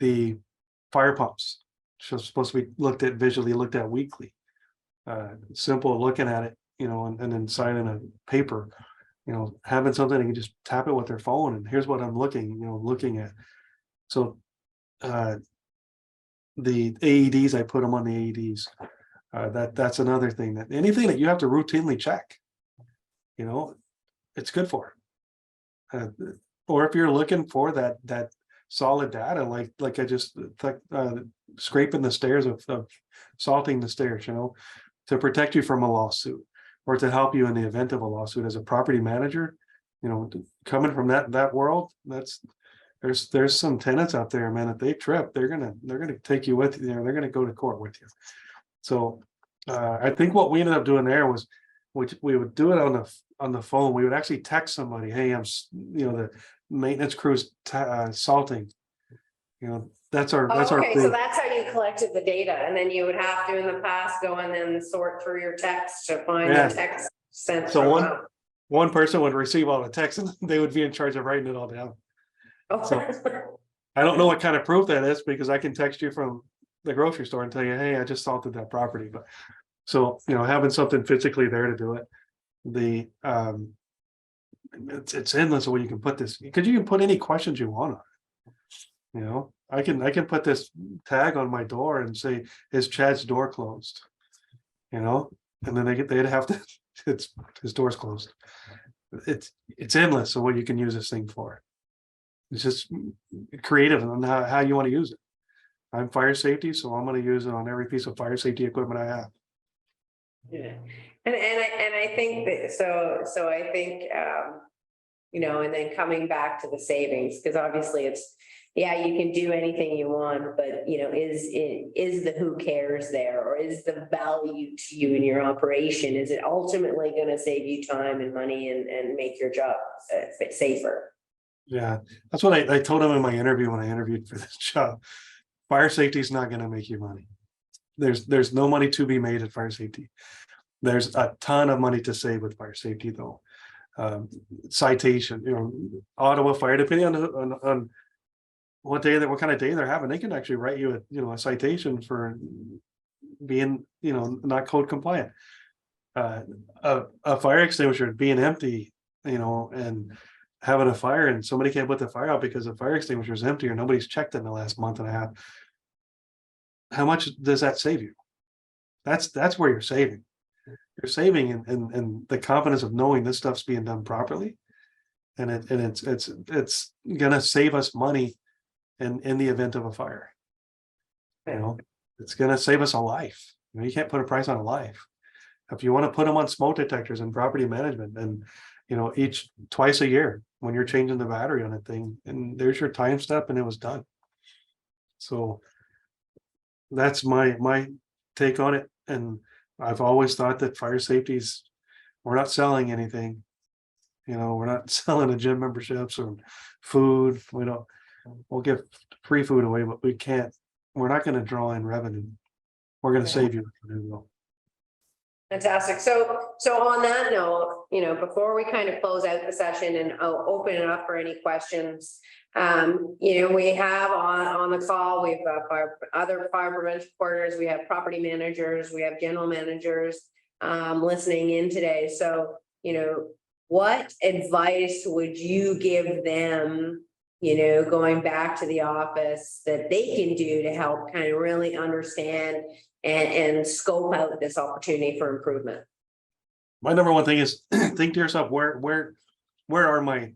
The fire pumps, supposed to be visually looked at weekly. Simple looking at it, and then signing a paper, having something they can just tap it with their phone, and here's what I'm looking at. So the AEDs, I put them on the AEDs. That's another thing, that anything that you have to routinely check, it's good for. Or if you're looking for that solid data, like I just scraping the stairs of salting the stairs, to protect you from a lawsuit, or to help you in the event of a lawsuit as a property manager, coming from that world, there's some tenants out there, man, if they trip, they're gonna take you with you, they're gonna go to court with you. So I think what we ended up doing there was, which we would do it on the phone. We would actually text somebody, hey, I'm the maintenance crew's salting. That's our Okay, thing. so that's how you collected the data, and then you would have to in the past go and then sort through your text to find Yeah. the text sent. So one person would receive all the text, and they would be in charge of writing it all down. So I don't know what kind of proof that is, because I can text you from the grocery store and tell you, hey, I just salted that property. But so, having something physically there to do it, it's endless where you can put this, because you can put any questions you want on it. I can put this tag on my door and say, is Chad's door closed? And then they'd have to, his door's closed. It's endless. So what you can use this thing for. It's just creative on how you want to use it. I'm fire safety, so I'm going to use it on every piece of fire safety equipment I have. Yeah, and I think that so I think and then coming back to the savings, because obviously it's, yeah, you can do anything you want, but is the who cares there, or is the value to you in your operation? Is it ultimately going to save you time and money and make your job safer? Yeah, that's what I told him in my interview when I interviewed for this job. Fire safety is not going to make you money. There's no money to be made at fire safety. There's a ton of money to save with fire safety, though. Citation, Ottawa Fire, depending on what kind of day they're having, they can actually write you a citation for being not code compliant. A fire extinguisher being empty, and having a fire, and somebody can't put the fire out because the fire extinguisher is empty or nobody's checked it in the last month and a half. How much does that save you? That's where you're saving. You're saving in the confidence of knowing this stuff's being done properly, and it's gonna save us money in the event of a fire. It's gonna save us a life. You can't put a price on a life. If you want to put them on smoke detectors in property management, and twice a year when you're changing the battery on a thing, and there's your time step, and it was done. So that's my take on it. And I've always thought that fire safety's, we're not selling anything. We're not selling a gym memberships or food. We'll give free food away, but we're not gonna draw in revenue. We're gonna Yeah. save you revenue though. Fantastic. So on that note, before we kind of close out the session and I'll open it up for any questions. We have on the call, we've got other fire prevention coordinators, we have property managers, we have general managers listening in today. So, what advice would you give them, going back to the office that they can do to help kind of really understand and scope out this opportunity for improvement? My number one thing is think to yourself, where are my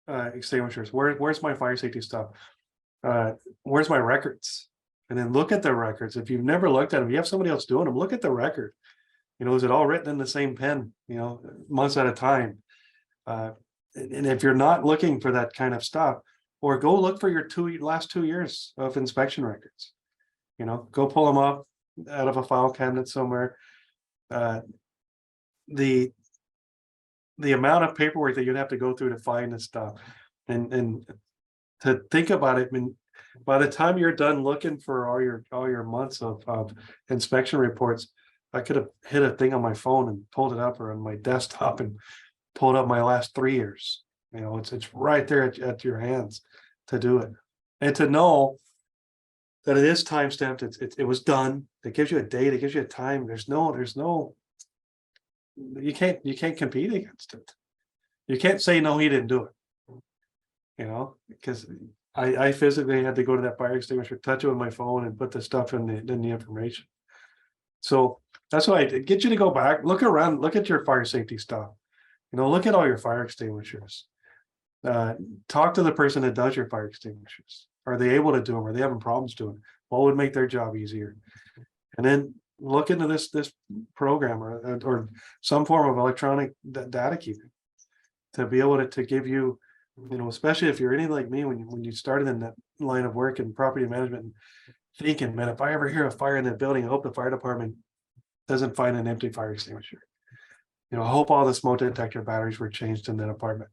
extinguishers? Where's my fire safety stuff? Where's my records? And then look at the records. If you've never looked at them, you have somebody else doing them, look at the record. Is it all written in the same pen, months at a time? And if you're not looking for that kind of stuff, or go look for your last 2 years of inspection records. Go pull them up out of a file cabinet somewhere. The amount of paperwork that you'd have to go through to find this stuff, and to think about it, I mean, by the time you're done looking for all your months of inspection reports, I could have hit a thing on my phone and pulled it up, or on my desktop and pulled up my last 3 years. It's right there at your hands to do it, and to know that it is time stamped. It was done. It gives you a date. It gives you a time. There's no. You can't compete against it. You can't say no, he didn't do it. Because I physically had to go to that fire extinguisher, touch it with my phone, and put the stuff in the information. So that's why I get you to go back, look around, look at your fire safety stuff. Look at all your fire extinguishers. Talk to the person that does your fire extinguishers. Are they able to do them? Are they having problems doing it? What would make their job easier? And then look into this program or some form of electronic data keeping to be able to give you, especially if you're anything like me, when you started in that line of work in property management, thinking, man, if I ever hear a fire in that building, I hope the fire department doesn't find an empty fire extinguisher. I hope all the smoke detector batteries were changed in that apartment.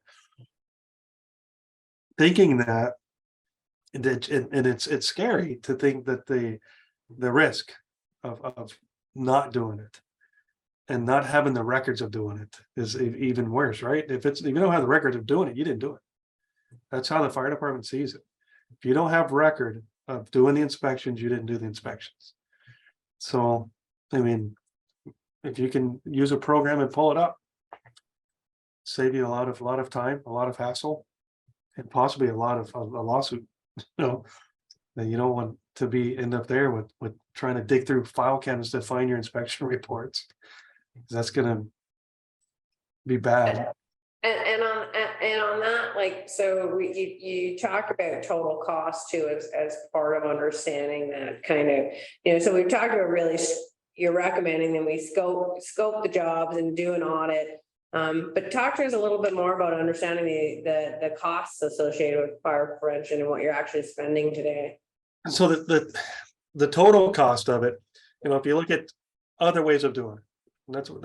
Thinking that, and it's scary to think that the risk of not doing it and not having the records of doing it is even worse, right? If you don't have the records of doing it, you didn't do it. That's how the fire department sees it. If you don't have record of doing the inspections, you didn't do the inspections. So, I mean, if you can use a program and pull it up, save you a lot of time, a lot of hassle, and possibly a lot of a lawsuit. That you don't want to end up there with trying to dig through file cabinets to find your inspection reports. That's gonna be bad. And on that, so you talk about total cost too, as part of understanding that kind of, so we've talked about really, you're recommending that we scope the jobs and do an audit. But talk to us a little bit more about understanding the costs associated with fire prevention and what you're actually spending today. So the total cost of it, if you look at other ways of doing it, and that's what,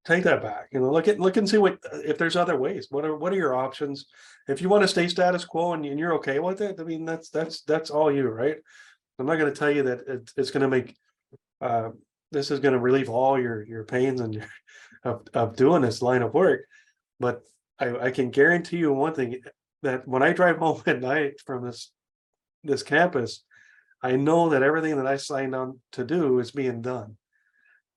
take that back, look and see if there's other ways. What are your options? If you want to stay status quo and you're okay with it, I mean, that's all you, right? I'm not going to tell you that it's going to make this is going to relieve all your pains and of doing this line of work, but I can guarantee you one thing, that when I drive home at night from this campus, I know that everything that I signed on to do is being done.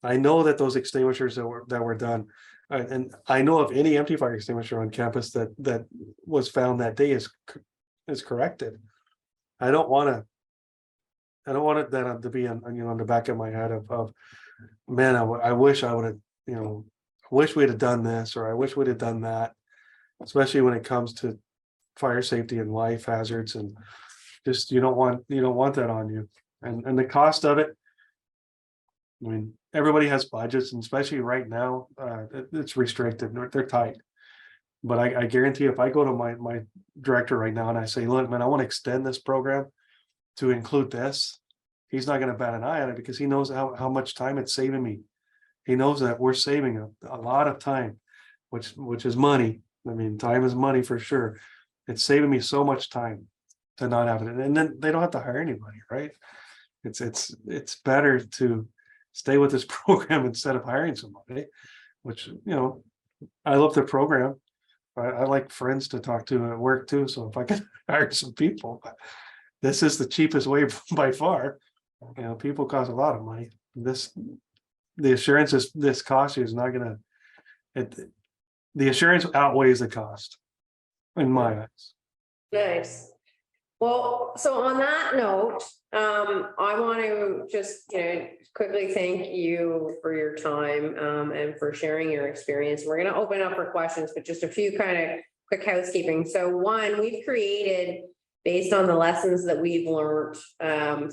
I know that those extinguishers that were done, and I know of any empty fire extinguisher on campus that was found that day is corrected. I don't want it that to be on the back of my head of man, I wish I would have, I wish we'd have done this, or I wish we'd have done that, especially when it comes to fire safety and life hazards, and just you don't want that on you. And the cost of it, I mean, everybody has budgets, and especially right now, it's restricted, they're tight. But I guarantee if I go to my director right now and I say, look, man, I want to extend this program to include this, he's not going to bat an eye at it, because he knows how much time it's saving me. He knows that we're saving a lot of time, which is money. I mean, time is money for sure. It's saving me so much time. to not have it, and then they don't have to hire anybody, right? It's better to stay with this program instead of hiring somebody, which, I love the program. I like friends to talk to at work too, so if I could hire some people, but this is the cheapest way by far. People cost a lot of money. The assurance is this cost you is not gonna, the assurance outweighs the cost in my eyes. Nice. Well, so on that note, I want to just, quickly thank you for your time, and for sharing your experience. We're going to open up for questions, but just a few kind of quick housekeeping. So one, we've created, based on the lessons that we've learned,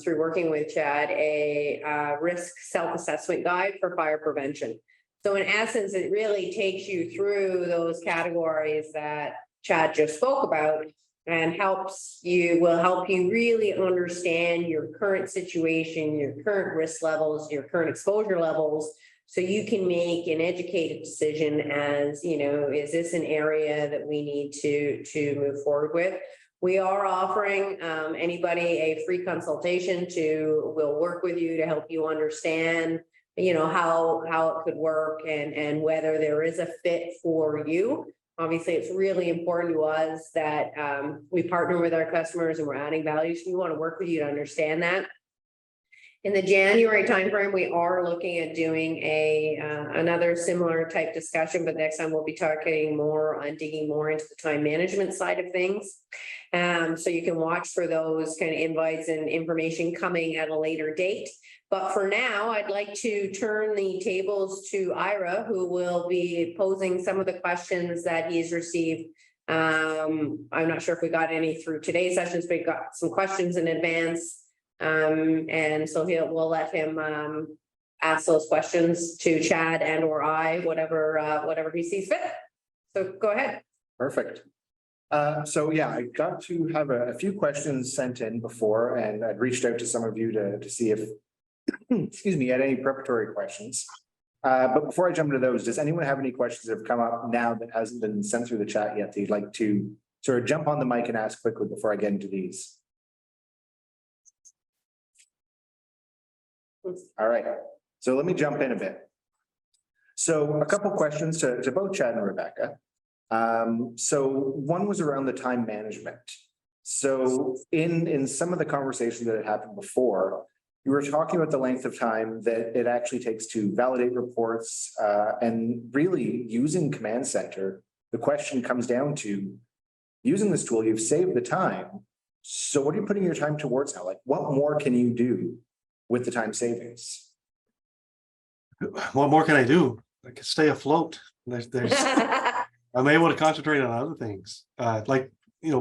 through working with Chad, a risk self-assessment guide for fire prevention. So in essence, it really takes you through those categories that Chad just spoke about, and will help you really understand your current situation, your current risk levels, your current exposure levels, so you can make an educated decision as, is this an area that we need to move forward with? We are offering anybody a free consultation we'll work with you to help you understand, how it could work and whether there is a fit for you. Obviously, it's really important to us that we partner with our customers and we're adding value. So we want to work with you to understand that. In the January timeframe, we are looking at doing another similar type discussion, but next time we'll be talking more on digging more into the time management side of things. So you can watch for those kind of invites and information coming at a later date. But for now, I'd like to turn the tables to Ira, who will be posing some of the questions that he's received. I'm not sure if we got any through today's sessions, but we got some questions in advance. And so we'll let him ask those questions to Chad and or I, whatever he sees fit. So go ahead. Perfect. So yeah, I got to have a few questions sent in before, and I'd reached out to some of you to see if, excuse me, had any preparatory questions. But before I jump into those, does anyone have any questions that have come up now that hasn't been sent through the chat yet that you'd like to sort of jump on the mic and ask quickly before I get into these? All right, so let me jump in a bit. So a couple questions to both Chad and Rebecca. So one was around the time management. So in some of the conversations that had happened before, you were talking about the length of time that it actually takes to validate reports, and really using Command Center. The question comes down to using this tool, you've saved the time. So what are you putting your time towards now? Like, what more can you do with the time savings? What more can I do? I can stay afloat. I'm able to concentrate on other things, like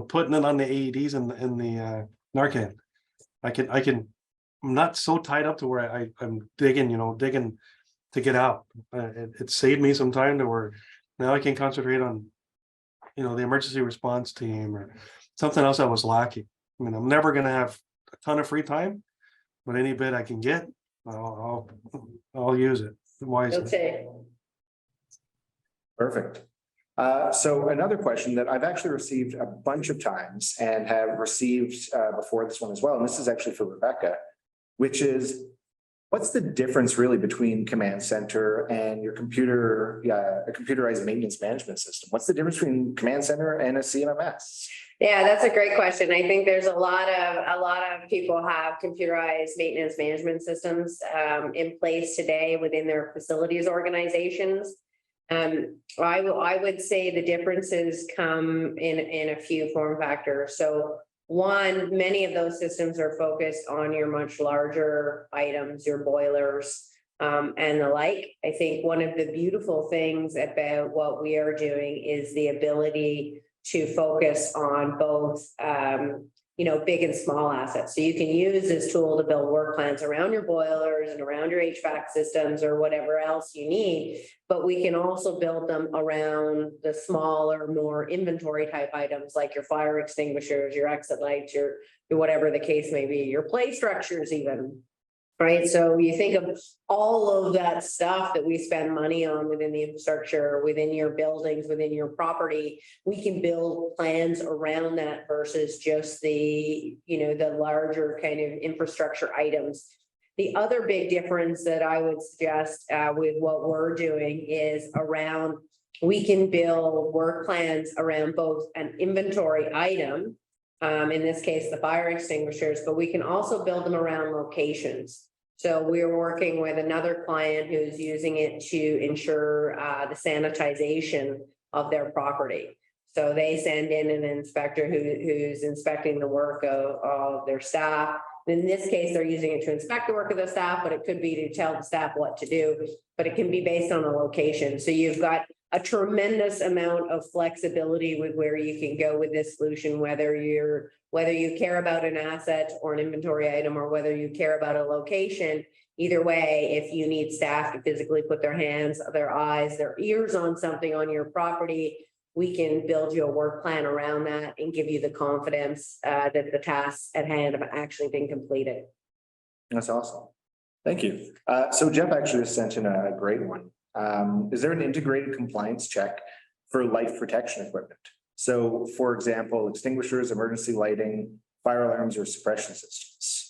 putting it on the AEDs and the Narcan. I'm not so tied up to where I'm digging to get out. It saved me some time to where now I can concentrate on the emergency response team or something else that was lacking. I mean, I'm never going to have a ton of free time, but any bit I can get, I'll use it wisely. Okay. Perfect. So another question that I've actually received a bunch of times and have received before this one as well, and this is actually for Rebecca, which is, what's the difference really between Command Center and your a computerized maintenance management system? What's the difference between Command Center and a CMMS? Yeah, that's a great question. I think there's a lot of people have computerized maintenance management systems in place today within their facilities organizations. I would say the differences come in a few form factors. So one, many of those systems are focused on your much larger items, your boilers, and the like. I think one of the beautiful things about what we are doing is the ability to focus on both, big and small assets. So you can use this tool to build work plans around your boilers and around your HVAC systems or whatever else you need. But we can also build them around the smaller, more inventory type items like your fire extinguishers, your exit lights, your whatever the case may be, your play structures even. right? So you think of all of that stuff that we spend money on within the infrastructure, within your buildings, within your property, we can build plans around that versus just the, the larger kind of infrastructure items. The other big difference that I would suggest with what we're doing is around, we can build work plans around both an inventory item, in this case, the fire extinguishers, but we can also build them around locations. So we're working with another client who's using it to ensure the sanitization of their property. So they send in an inspector who's inspecting the work of their staff. In this case, they're using it to inspect the work of the staff, but it could be to tell the staff what to do, but it can be based on a location. So you've got a tremendous amount of flexibility with where you can go with this solution, whether you care about an asset or an inventory item, or whether you care about a location. Either way, if you need staff to physically put their hands, their eyes, their ears on something on your property, we can build you a work plan around that and give you the confidence that the tasks at hand have actually been completed. That's awesome. Thank you. So Jeff actually sent in a great one. Is there an integrated compliance check for life protection equipment? So for example, extinguishers, emergency lighting, fire alarms, or suppression systems.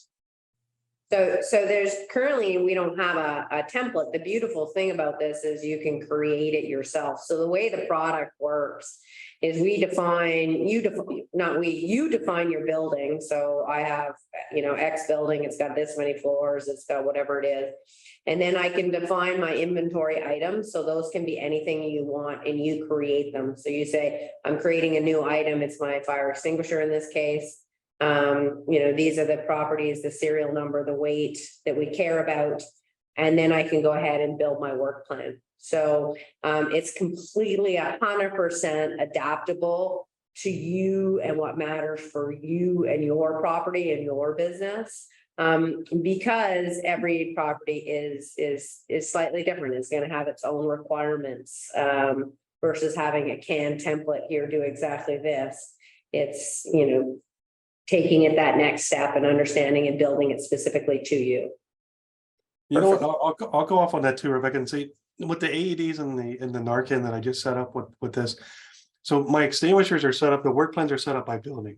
So there's currently, we don't have a template. The beautiful thing about this is you can create it yourself. So the way the product works is you define your building. So I have, X building, it's got this many floors, it's got whatever it is. And then I can define my inventory items. So those can be anything you want and you create them. So you say, I'm creating a new item. It's my fire extinguisher in this case. These are the properties, the serial number, the weight that we care about. And then I can go ahead and build my work plan. So it's completely 100% adaptable to you and what matters for you and your property and your business. Because every property is slightly different. It's going to have its own requirements versus having a canned template here, do exactly this. It's, taking it that next step and understanding and building it specifically to you. You know what, I'll go off on that too, Rebecca, and see with the AEDs and the Narcan that I just set up with this. So my extinguishers are set up, the work plans are set up by building.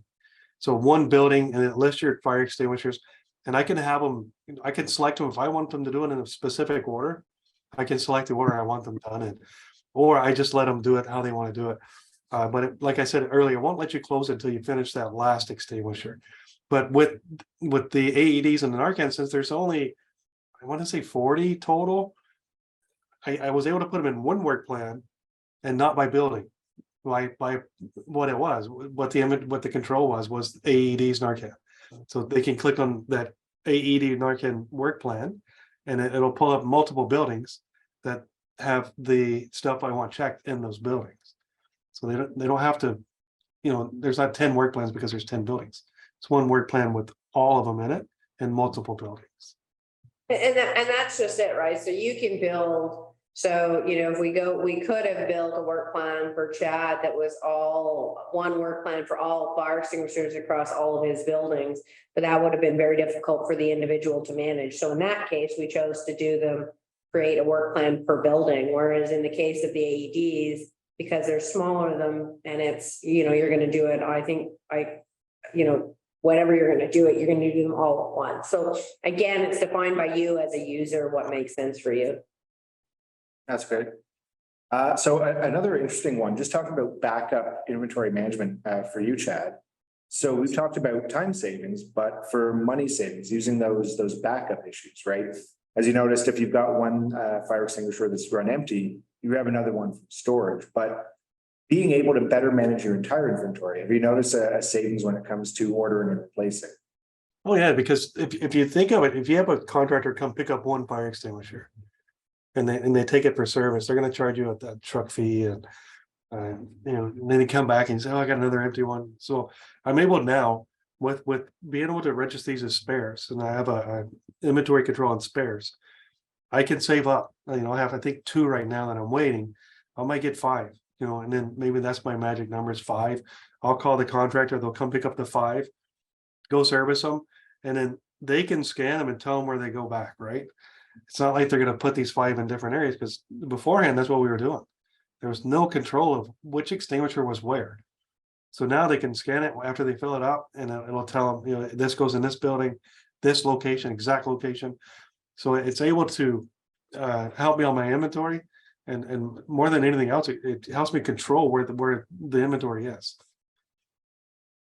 So one building, and it lists your fire extinguishers, and I can have them, I can select them if I want them to do it in a specific order. I can select the order I want them done in, or I just let them do it how they want to do it. But like I said earlier, it won't let you close it until you finish that last extinguisher. But with the AEDs and the Narcan, since there's only, I want to say 40 total, I was able to put them in one work plan and not by building. By what it was, what the control was AEDs Narcan. So they can click on that AED Narcan work plan, and it'll pull up multiple buildings that have the stuff I want checked in those buildings. So they don't have to, there's not 10 work plans because there's 10 buildings. It's one work plan with all of them in it and multiple buildings. And that's just it, right? So you can build. So, if we could have built a work plan for Chad that was all one work plan for all fire extinguishers across all of his buildings, but that would have been very difficult for the individual to manage. So in that case, we chose to create a work plan per building. Whereas in the case of the AEDs, because they're smaller them and it's, you're going to do it. Whatever you're going to do it, you're going to do them all at once. So again, it's defined by you as a user, what makes sense for you. That's great. So another interesting one, just talking about backup inventory management for you, Chad. So we've talked about time savings, but for money savings, using those backup issues, right? As you noticed, if you've got one fire extinguisher that's run empty, you have another one from storage, but being able to better manage your entire inventory. Have you noticed a savings when it comes to ordering and replacing? Oh yeah, because if you think of it, if you have a contractor come pick up one fire extinguisher and they take it for service, they're going to charge you a truck fee, and and then they come back and say, oh, I got another empty one. So I'm able now with being able to register these as spares, and I have a inventory control on spares. I can save up. I have, I think, 2 right now that I'm waiting. I might get 5, and then maybe that's my magic number is 5. I'll call the contractor. They'll come pick up the 5, go service them, and then they can scan them and tell them where they go back, right? It's not like they're gonna put these 5 in different areas, because beforehand, that's what we were doing. There was no control of which extinguisher was where. So now they can scan it after they fill it up, and it'll tell them, this goes in this building, this location, exact location. So it's able to help me on my inventory, and more than anything else, it helps me control where the inventory is.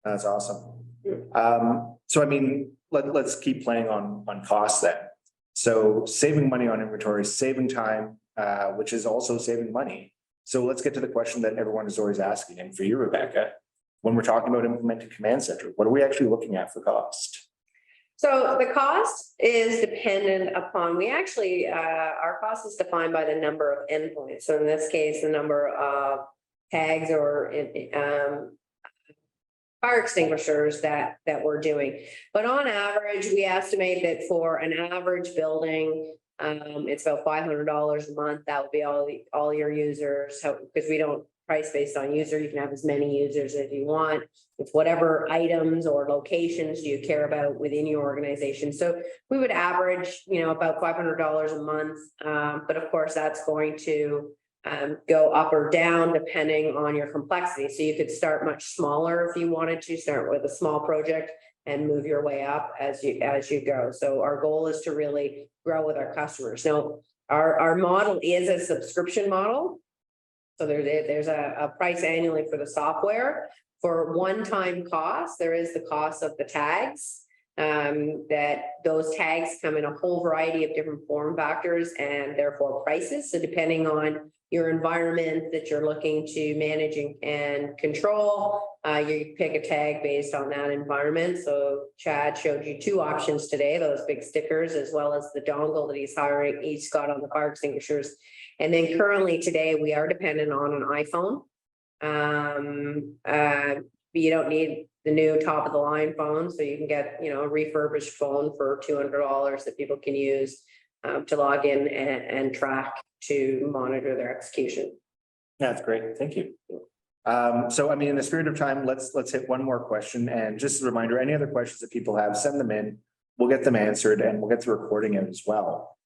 That's awesome. So I mean, let's keep playing on costs then. So saving money on inventory, saving time, which is also saving money. So let's get to the question that everyone is always asking. And for you, Rebecca, when we're talking about implementing Command Center, what are we actually looking at for cost? So the cost is dependent upon, we actually, our cost is defined by the number of endpoints. So in this case, the number of tags or fire extinguishers that we're doing. But on average, we estimate that for an average building, it's about $500 a month. That would be all your users. So, because we don't price based on user, you can have as many users as you want. It's whatever items or locations you care about within your organization. So we would average, about $500 a month. But of course, that's going to go up or down depending on your complexity. So you could start much smaller if you wanted to start with a small project and move your way up as you go. So our goal is to really grow with our customers. Now, our model is a subscription model. So there's a price annually for the software. For one-time cost, there is the cost of the tags. That those tags come in a whole variety of different form factors and therefore prices. So depending on your environment that you're looking to manage and control, you pick a tag based on that environment. So Chad showed you 2 options today, those big stickers, as well as the dongle that he's hiring, each got on the fire extinguishers. And then currently today, we are dependent on an iPhone. You don't need the new top of the line phone, so you can get, a refurbished phone for $200 that people can use to log in and track to monitor their execution. That's great. Thank you. So, I mean, in the spirit of time, let's hit one more question. And just a reminder, any other questions that people have, send them in. We'll get them answered, and we'll get the recording out as well.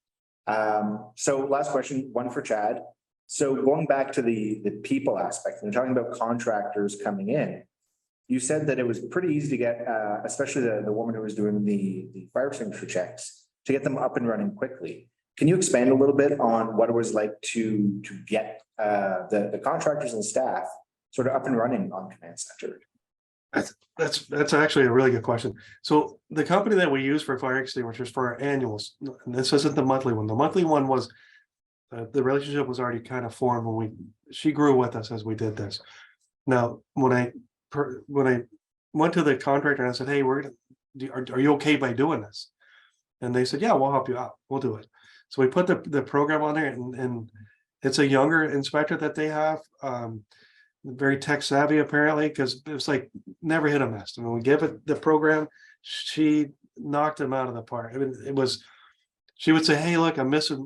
So last question, one for Chad. So going back to the people aspect, and talking about contractors coming in, you said that it was pretty easy to get, especially the woman who was doing the fire extinguisher checks, to get them up and running quickly. Can you expand a little bit on what it was like to get the contractors and staff sort of up and running on Command Center? That's actually a really good question. So the company that we use for fire extinguishers for our annuals, and this isn't the monthly one. The monthly one was the relationship was already kind of formed when she grew with us as we did this. Now, when I went to the contractor and I said, "Hey, are you okay by doing this?" And they said, "Yeah, we'll help you out. We'll do it." So we put the program on there, and it's a younger inspector that they have. Very tech savvy apparently, because it's like never hit a miss. And when we gave it the program, she knocked him out of the park. I mean, she would say, "Hey, look, I'm missing,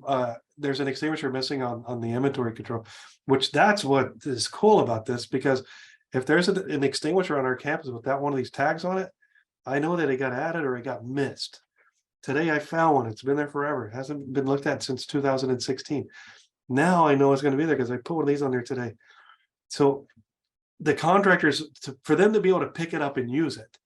there's an extinguisher missing on the inventory control," which that's what is cool about this, because if there's an extinguisher on our campus with that one of these tags on it, I know that it got added or it got missed. Today I found one. It's been there forever. It hasn't been looked at since 2016. Now I know it's going to be there because I put one of these on there today. So the contractors, for them to be able to pick it up and use it,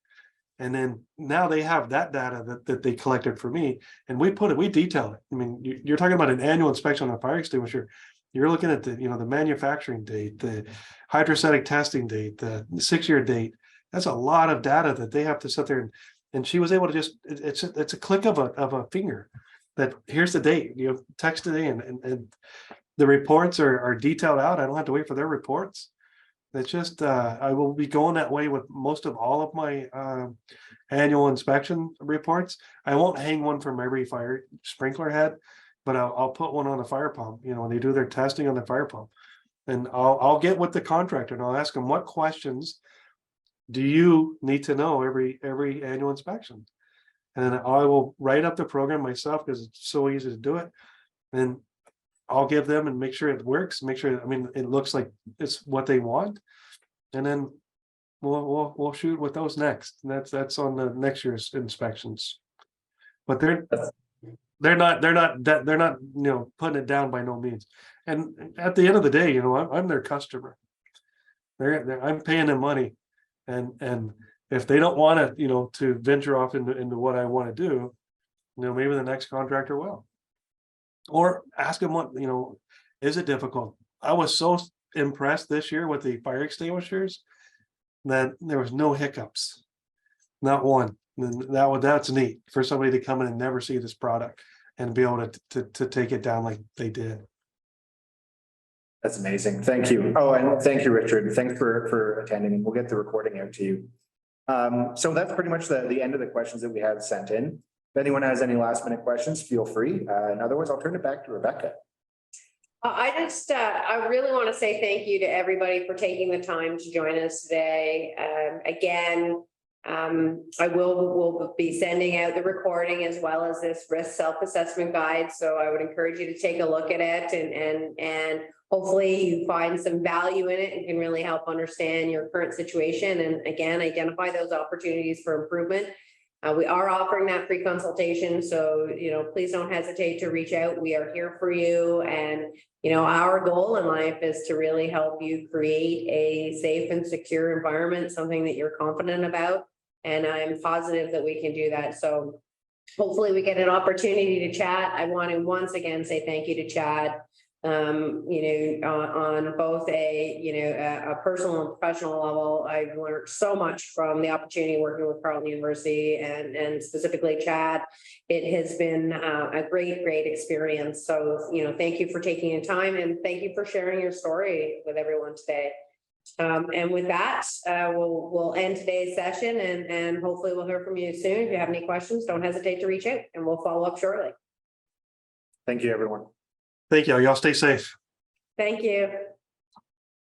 and then now they have that data that they collected for me, and we detail it. I mean, you're talking about an annual inspection on a fire extinguisher. You're looking at the manufacturing date, the hydrostatic testing date, the 6-year date. That's a lot of data that they have to sit there and she was able to just, it's a click of a finger that here's the date, text today, and the reports are detailed out. I don't have to wait for their reports. It's just, I will be going that way with most of all of my annual inspection reports. I won't hang one from every fire sprinkler head, but I'll put one on the fire pump, when they do their testing on the fire pump. And I'll get with the contractor and I'll ask them, what questions do you need to know every annual inspection? And then I will write up the program myself because it's so easy to do it. And I'll give them and make sure it works, make sure, it looks like it's what they want. And then we'll shoot with those next. And that's on the next year's inspections. but they're not, putting it down by no means. And at the end of the day, I'm their customer. I'm paying them money. And if they don't want to, to venture off into what I want to do, maybe the next contractor will. Or ask them what, is it difficult? I was so impressed this year with the fire extinguishers that there was no hiccups. Not one. And that's neat for somebody to come in and never see this product and be able to take it down like they did. That's amazing. Thank you. Oh, and thank you, Richard. Thanks for attending, and we'll get the recording out to you. So that's pretty much the end of the questions that we had sent in. If anyone has any last minute questions, feel free. And otherwise, I'll turn it back to Rebecca. I really want to say thank you to everybody for taking the time to join us today. Again, I will be sending out the recording as well as this risk self-assessment guide. So I would encourage you to take a look at it and hopefully you find some value in it and can really help understand your current situation. And again, identify those opportunities for improvement. We are offering that free consultation. So, please don't hesitate to reach out. We are here for you. And, our goal in life is to really help you create a safe and secure environment, something that you're confident about. And I'm positive that we can do that. So hopefully we get an opportunity to chat. I want to once again say thank you to Chad. On both a personal and professional level, I've learned so much from the opportunity working with Carleton University and specifically Chad. It has been a great experience. So, thank you for taking the time and thank you for sharing your story with everyone today. And with that, we'll end today's session and hopefully we'll hear from you soon. If you have any questions, don't hesitate to reach out and we'll follow up shortly. Thank you, everyone. Thank you. Y'all stay safe. Thank you.